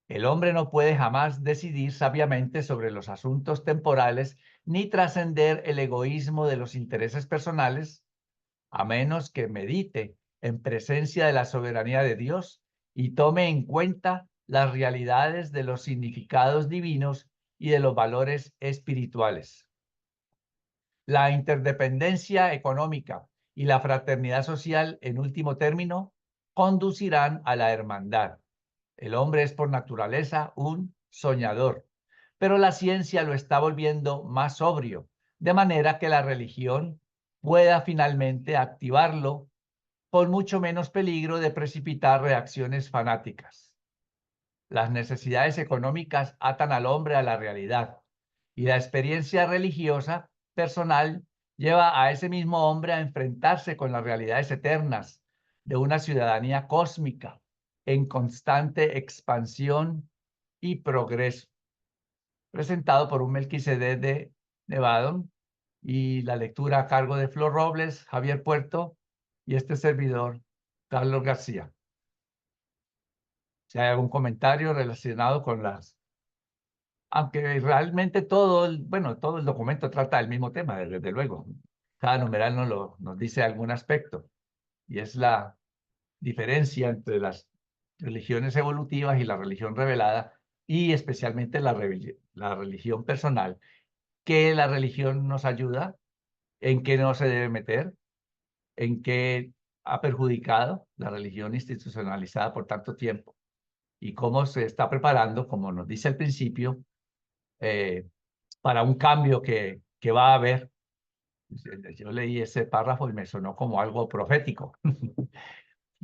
El hombre no puede jamás decidir sabiamente sobre los asuntos temporales ni trascender el egoísmo de los intereses personales, a menos que medite en presencia de la soberanía de Dios y tome en cuenta las realidades de los significados divinos y de los valores espirituales. La interdependencia económica y la fraternidad social, en último término, conducirán a la hermandad. El hombre es por naturaleza un soñador, pero la ciencia lo está volviendo más sobrio, de manera que la religión pueda finalmente activarlo con mucho menos peligro de precipitar reacciones fanáticas. Las necesidades económicas atan al hombre a la realidad y la experiencia religiosa personal lleva a ese mismo hombre a enfrentarse con las realidades eternas de una ciudadanía cósmica en constante expansión y progreso. Presentado por un Melquisedec de Nevadón, y la lectura a cargo de Flor Robles, Javier Puerto y este servidor, Carlos García. Si hay algún comentario relacionado con las... Aunque realmente todo el documento trata del mismo tema, desde luego. Cada numeral nos dice algún aspecto. Y es la diferencia entre las religiones evolutivas y la religión revelada, y especialmente la religión personal, que la religión nos ayuda, en qué no se debe meter, en qué ha perjudicado la religión institucionalizada por tanto tiempo. y cómo se está preparando, como nos dice al principio, para un cambio que va a haber. Yo leí ese párrafo y me sonó como algo profético.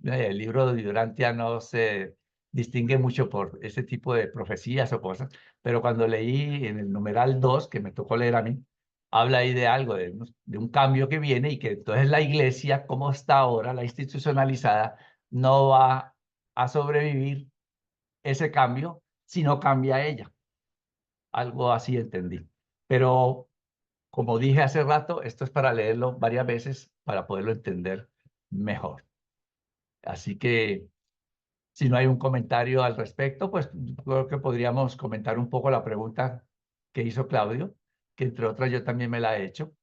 El libro de Durantia no se distingue mucho por ese tipo de profecías o cosas, pero cuando leí en el numeral 2, que me tocó leer a mí, habla ahí de algo, de un cambio que viene y que entonces la iglesia, como está ahora, la institucionalizada, no va a sobrevivir ese cambio si no cambia ella. Algo así entendí. Pero como dije hace rato, esto es para leerlo varias veces para poderlo entender mejor. Así que si no hay un comentario al respecto, pues creo que podríamos comentar un poco la pregunta que hizo Claudio, que entre otras yo también me la he hecho.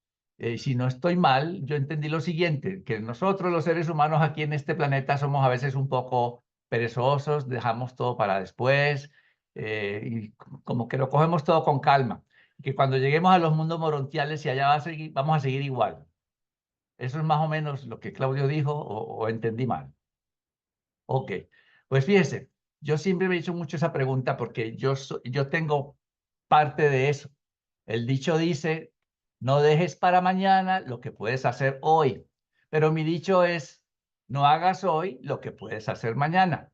Si no estoy mal, yo entendí lo siguiente, que nosotros los seres humanos aquí en este planeta somos a veces un poco perezosos, dejamos todo para después, y como que lo cogemos todo con calma. Que cuando lleguemos a los mundos morontiales y allá vamos a seguir igual. Eso es más o menos lo que Claudio dijo o entendí mal. Ok, pues fíjese, yo siempre me he hecho mucho esa pregunta porque yo tengo parte de eso. El dicho dice, no dejes para mañana lo que puedes hacer hoy. Pero mi dicho es, no hagas hoy lo que puedes hacer mañana.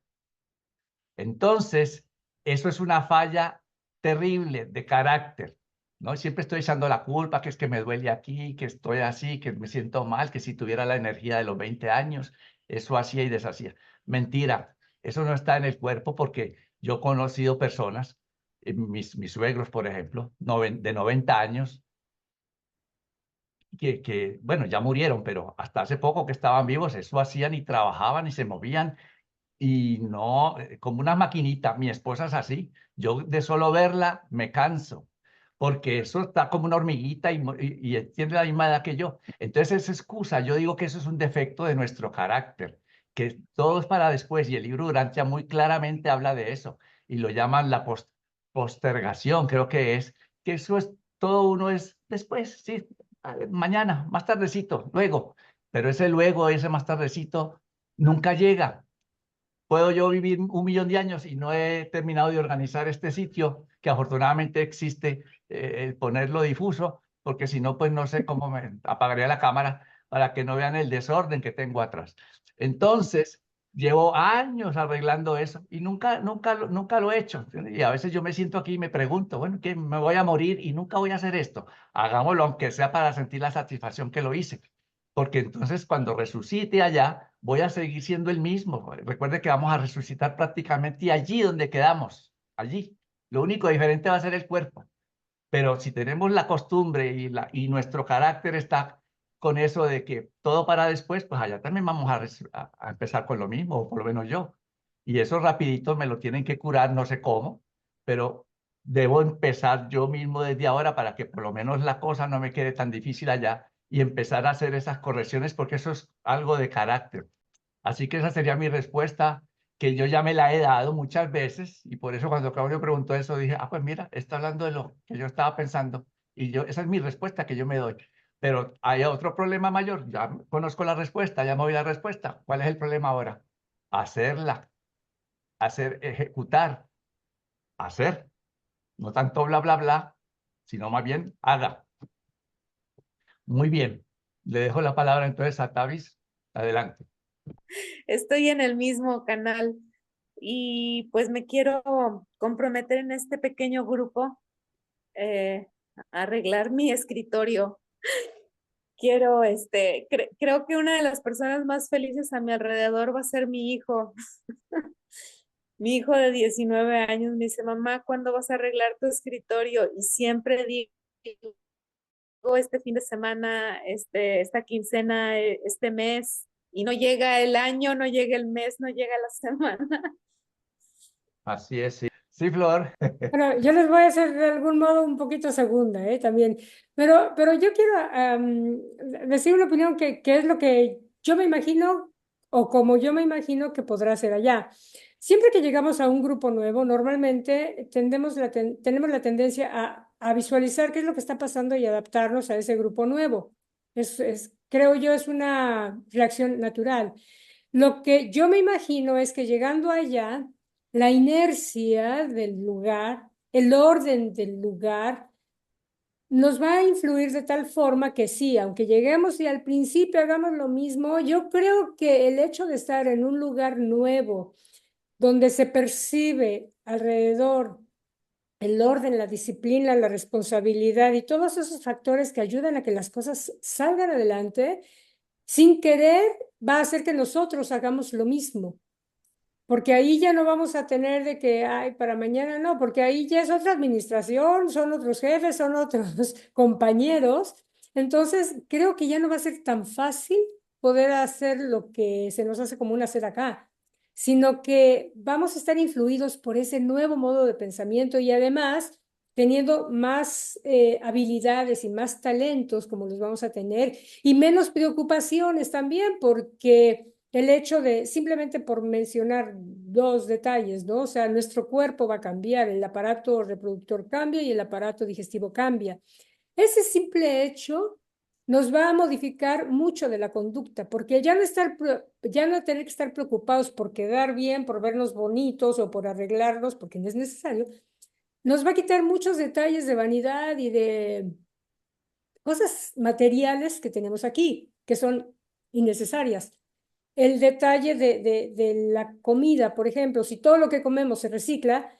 Entonces, eso es una falla terrible de carácter, ¿no? Siempre estoy echando la culpa, que es que me duele aquí, que estoy así, que me siento mal, que si tuviera la energía de los 20 años, eso hacía y deshacía. Mentira, eso no está en el cuerpo porque yo he conocido personas, mis suegros, por ejemplo, de 90 años, bueno, ya murieron, pero hasta hace poco que estaban vivos, eso hacían y trabajaban y se movían y no, como una maquinita. Mi esposa es así. Yo de solo verla me canso, porque eso está como una hormiguita y tiene la misma edad que yo. Entonces, esa excusa, yo digo que eso es un defecto de nuestro carácter, que todo es para después. Y el libro Urantia muy claramente habla de eso y lo llaman la postergación, creo que eso es, todo uno es después, sí, mañana, más tardecito, luego. Pero ese luego, ese más tardecito, nunca llega. Puedo yo vivir 1.000.000 de años y no he terminado de organizar este sitio, que afortunadamente existe, el ponerlo difuso, porque si no, pues no sé cómo me apagaría la cámara para que no vean el desorden que tengo atrás. Entonces, llevo años arreglando eso y nunca lo he hecho. Y a veces yo me siento aquí y me pregunto, bueno, que me voy a morir y nunca voy a hacer esto. Hagámoslo aunque sea para sentir la satisfacción que lo hice, porque entonces cuando resucite allá, voy a seguir siendo el mismo. Recuerde que vamos a resucitar prácticamente allí donde quedamos, allí. Lo único diferente va a ser el cuerpo. Pero si tenemos la costumbre y nuestro carácter está con eso de que todo para después, pues allá también vamos a empezar con lo mismo, o por lo menos yo. Y eso rapidito me lo tienen que curar, no sé cómo, pero debo empezar yo mismo desde ahora para que por lo menos la cosa no me quede tan difícil allá y empezar a hacer esas correcciones porque eso es algo de carácter. Así que esa sería mi respuesta, que yo ya me la he dado muchas veces y por eso cuando Claudio preguntó eso dije, pues mira, está hablando de lo que yo estaba pensando y esa es mi respuesta que yo me doy. Pero hay otro problema mayor, ya conozco la respuesta, ya me doy la respuesta. ¿Cuál es el problema ahora? Hacerla, ejecutar, hacer, no tanto bla, bla, bla, sino más bien haga. Muy bien, le dejo la palabra entonces a Tavis. Adelante. Estoy en el mismo canal y pues me quiero comprometer en este pequeño grupo a arreglar mi escritorio. Quiero, creo que una de las personas más felices a mi alrededor va a ser mi hijo. Mi hijo de 19 años me dice, mamá, ¿cuándo vas a arreglar tu escritorio? Y siempre digo, este fin de semana, esta quincena, este mes, y no llega el año, no llega el mes, no llega la semana. Así es, sí. Sí, Flor. Bueno, yo les voy a hacer de algún modo un poquito segunda, también. Pero yo quiero decir una opinión que es lo que yo me imagino o como yo me imagino que podrá ser allá. Siempre que llegamos a un grupo nuevo, normalmente tenemos la tendencia a visualizar qué es lo que está pasando y adaptarnos a ese grupo nuevo. Creo yo, es una reacción natural. Lo que yo me imagino es que llegando allá, la inercia del lugar, el orden del lugar, nos va a influir de tal forma que sí, aunque lleguemos y al principio hagamos lo mismo, yo creo que el hecho de estar en un lugar nuevo, donde se percibe alrededor el orden, la disciplina, la responsabilidad y todos esos factores que ayudan a que las cosas salgan adelante, sin querer, va a hacer que nosotros hagamos lo mismo. Porque ahí ya no vamos a tener de que, ay, para mañana no, porque ahí ya es otra administración, son otros jefes, son otros compañeros. Entonces, creo que ya no va a ser tan fácil poder hacer lo que se nos hace común hacer acá, sino que vamos a estar influidos por ese nuevo modo de pensamiento y además teniendo más habilidades y más talentos como los vamos a tener y menos preocupaciones también, porque el hecho de, simplemente por mencionar dos detalles, ¿no? O sea, nuestro cuerpo va a cambiar, el aparato reproductor cambia y el aparato digestivo cambia. Ese simple hecho nos va a modificar mucho de la conducta, porque ya no tener que estar preocupados por quedar bien, por vernos bonitos o por arreglarnos, porque no es necesario, nos va a quitar muchos detalles de vanidad y de cosas materiales que tenemos aquí, que son innecesarias. El detalle de la comida, por ejemplo, si todo lo que comemos se recicla,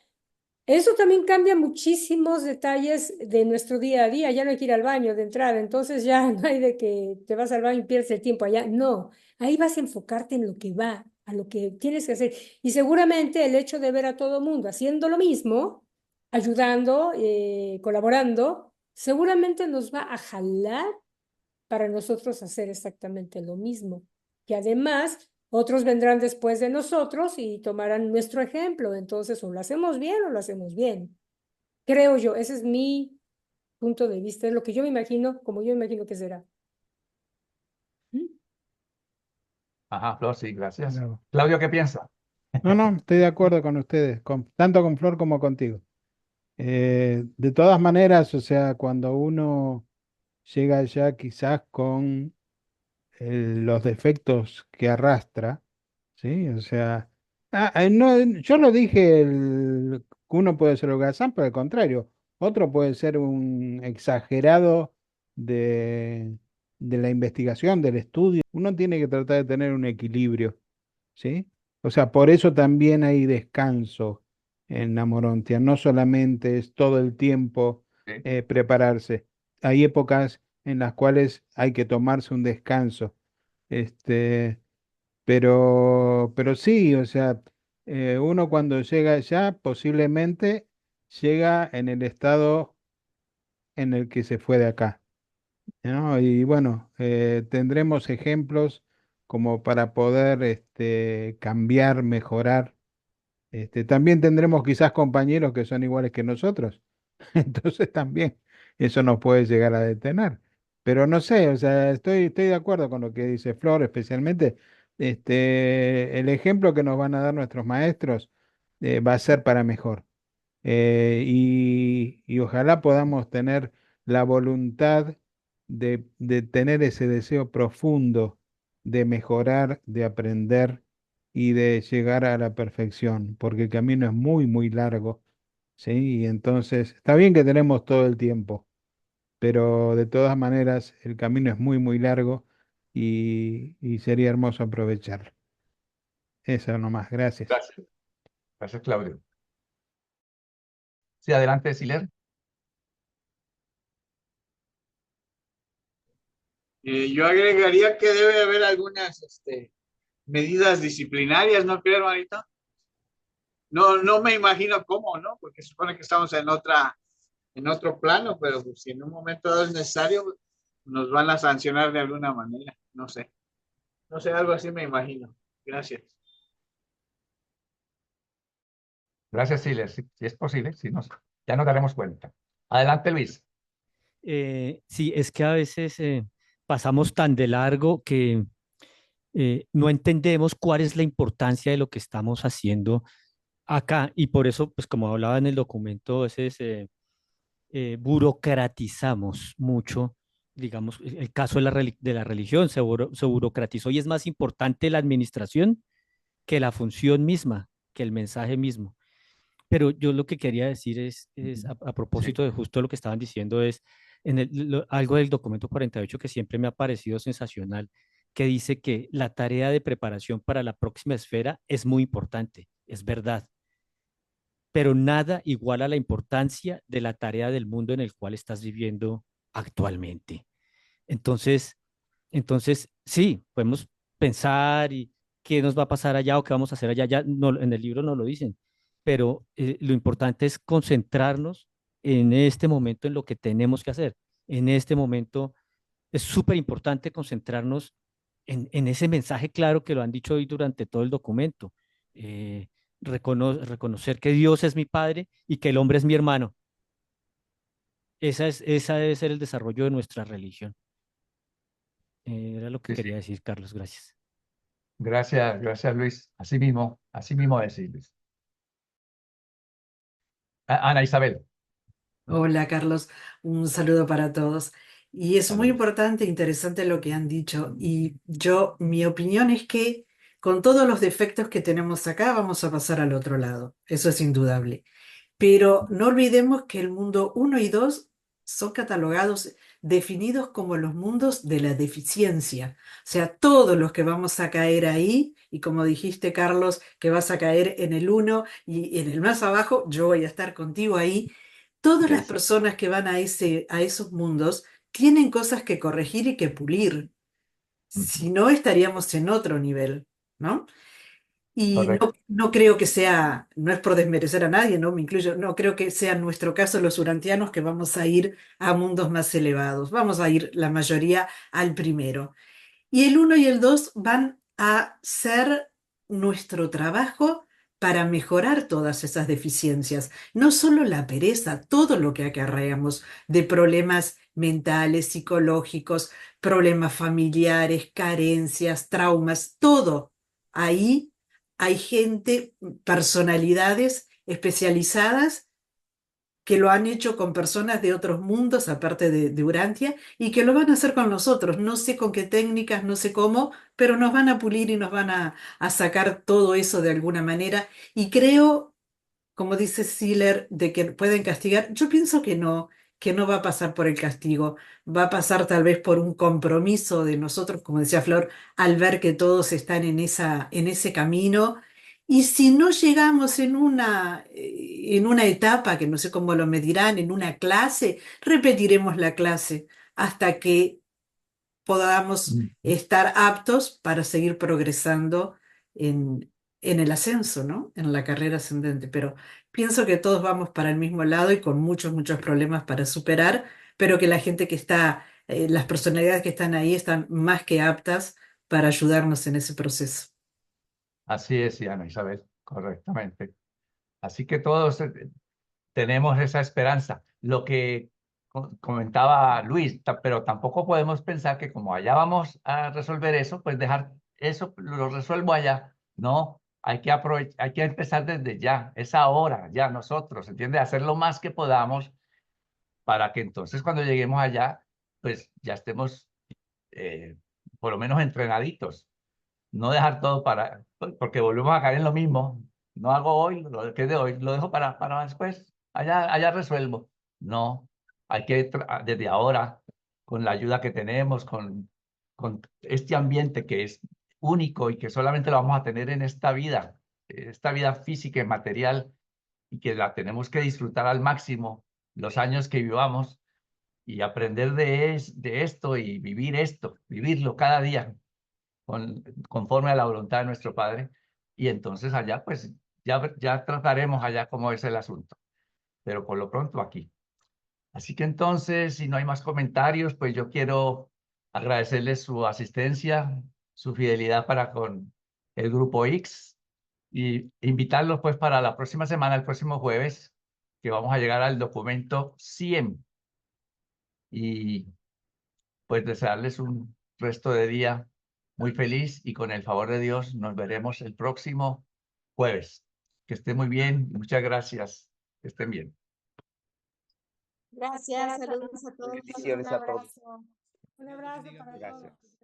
eso también cambia muchísimos detalles de nuestro día a día. Ya no hay que ir al baño de entrada, entonces ya no hay de que te vas al baño y pierdes el tiempo allá. No, ahí vas a enfocarte en lo que va, a lo que tienes que hacer. Y seguramente el hecho de ver a todo mundo haciendo lo mismo, ayudando, colaborando, seguramente nos va a jalar para nosotros hacer exactamente lo mismo, que además otros vendrán después de nosotros y tomarán nuestro ejemplo, entonces o lo hacemos bien o lo hacemos bien. Creo yo, ese es mi punto de vista, es lo que yo me imagino, como yo me imagino que será. Ajá, Flor, sí, gracias. Bravo. Claudio, ¿qué piensa? No, no, estoy de acuerdo con ustedes, tanto con Flor como contigo. De todas maneras, o sea, cuando uno llega ya quizás con los defectos que arrastra, ¿sí? O sea, no, yo no dije que uno puede ser holgazán, pero al contrario, otro puede ser un exagerado de, de la investigación, del estudio. Uno tiene que tratar de tener un equilibrio, ¿sí? O sea, por eso también hay descanso en Amorontia, no solamente es todo el tiempo Sí. prepararse. Hay épocas en las cuales hay que tomarse un descanso. Este, pero sí, o sea, uno cuando llega allá posiblemente llega en el estado en el que se fue de acá, ¿no? Y bueno, tendremos ejemplos como para poder cambiar, mejorar. También tendremos quizás compañeros que son iguales que nosotros. Entonces también eso nos puede llegar a detener. Pero no sé, o sea, estoy de acuerdo con lo que dice Flor, especialmente el ejemplo que nos van a dar nuestros maestros va a ser para mejor. Y ojalá podamos tener la voluntad de tener ese deseo profundo de mejorar, de aprender y de llegar a la perfección, porque el camino es muy, muy largo, ¿sí? Y entonces está bien que tenemos todo el tiempo, pero de todas maneras el camino es muy, muy largo y sería hermoso aprovecharlo. Eso nomás, gracias. Gracias. Gracias, Claudio. Sí, adelante, Siler. Yo agregaría que debe haber algunas medidas disciplinarias, ¿no creo, hermanito? No me imagino cómo, ¿no? Porque supone que estamos en otro plano, pero pues, si en un momento dado es necesario, nos van a sancionar de alguna manera. No sé, algo así me imagino. Gracias. Gracias, Siler. Si es posible, si no, ya nos daremos cuenta. Adelante, Luis. Sí, es que a veces pasamos tan de largo que no entendemos cuál es la importancia de lo que estamos haciendo acá. Y por eso, pues como hablaba en el documento, a veces burocratizamos mucho, digamos, el caso de de la religión se burocratizó y es más importante la administración que la función misma, que el mensaje mismo. Pero yo lo que quería decir es a propósito de justo lo que estaban diciendo, es algo del documento 48 que siempre me ha parecido sensacional, que dice que la tarea de preparación para la próxima esfera es muy importante, es verdad, pero nada iguala la importancia de la tarea del mundo en el cual estás viviendo actualmente. Entonces, sí, podemos pensar y qué nos va a pasar allá o qué vamos a hacer allá. Ya no, en el libro no lo dicen, pero lo importante es concentrarnos en este momento en lo que tenemos que hacer. En este momento es súper importante concentrarnos en ese mensaje claro que lo han dicho hoy durante todo el documento. Eh, reconocer que Dios es mi Padre y que el hombre es mi hermano. Esa debe ser el desarrollo de nuestra religión. Era lo que Sí, sí. quería decir, Carlos. Gracias. Gracias Luis. Así mismo decir, Luis. Ana Isabel. Hola, Carlos. Un saludo para todos. Y es muy Saludos. importante e interesante lo que han dicho. Y mi opinión es que con todos los defectos que tenemos acá, vamos a pasar al otro lado. Eso es indudable. Pero no olvidemos que el mundo uno y 2 son catalogados, definidos como los mundos de la deficiencia. O sea, todos los que vamos a caer ahí, y como dijiste, Carlos, que vas a caer en el 1 y en el más abajo, yo voy a estar contigo ahí. Todas las Sí. personas que van a esos mundos tienen cosas que corregir y que pulir. Si no, estaríamos en otro nivel, ¿no? Y Correcto. no creo que sea, no es por desmerecer a nadie, no me incluyo, no creo que sea en nuestro caso los urantianos que vamos a ir a mundos más elevados. Vamos a ir la mayoría al primero. Y el 1 y el 2 van a ser nuestro trabajo para mejorar todas esas deficiencias. No solo la pereza, todo lo que acarreamos de problemas mentales, psicológicos, problemas familiares, carencias, traumas, todo. Ahí hay gente, personalidades especializadas que lo han hecho con personas de otros mundos, aparte de Urantia, y que lo van a hacer con nosotros. No sé con qué técnicas, no sé cómo, pero nos van a pulir y nos van a sacar todo eso de alguna manera. Y creo, como dice Siller, de que pueden castigar. Yo pienso que no va a pasar por el castigo, va a pasar tal vez por un compromiso de nosotros, como decía Flor, al ver que todos están en ese camino. Y si no llegamos en una etapa, que no sé cómo lo medirán, en una clase, repetiremos la clase hasta que podamos Mm. estar aptos para seguir progresando en el ascenso, ¿no? En la carrera ascendente. Pero pienso que todos vamos para el mismo lado y con muchos, muchos problemas para superar, pero que la gente que está, las personalidades que están ahí están más que aptas para ayudarnos en ese proceso. Así es, Ana Isabel, correctamente. Así que todos tenemos esa esperanza. Lo que comentaba Luis, pero tampoco podemos pensar que como allá vamos a resolver eso, pues dejar eso, lo resuelvo allá. No, hay que hay que empezar desde ya, es ahora, ya nosotros, ¿entiendes? Hacer lo más que podamos para que entonces cuando lleguemos allá, pues ya estemos eh, por lo menos entrenaditos. No dejar todo porque volvemos a caer en lo mismo. No hago hoy lo que es de hoy, lo dejo para después. Allá resuelvo. No, hay que desde ahora, con la ayuda que tenemos, con este ambiente que es único y que solamente lo vamos a tener en esta vida física y material, y que la tenemos que disfrutar al máximo los años que vivamos y aprender de esto y vivir esto, vivirlo cada día conforme a la voluntad de nuestro Padre. Y entonces allá, pues ya trataremos allá cómo es el asunto, pero por lo pronto aquí. Así que entonces, si no hay más comentarios, pues yo quiero agradecerles su asistencia, su fidelidad para con el Grupo X y invitarlos pues para la próxima semana, el próximo jueves, que vamos a llegar al documento 100 y pues desearles un resto de día muy feliz y con el favor de Dios nos veremos el próximo jueves. Que estén muy bien. Muchas gracias. Que estén bien. Gracias, saludos a todos. Bendiciones a todos. Un abrazo para todos. Gracias.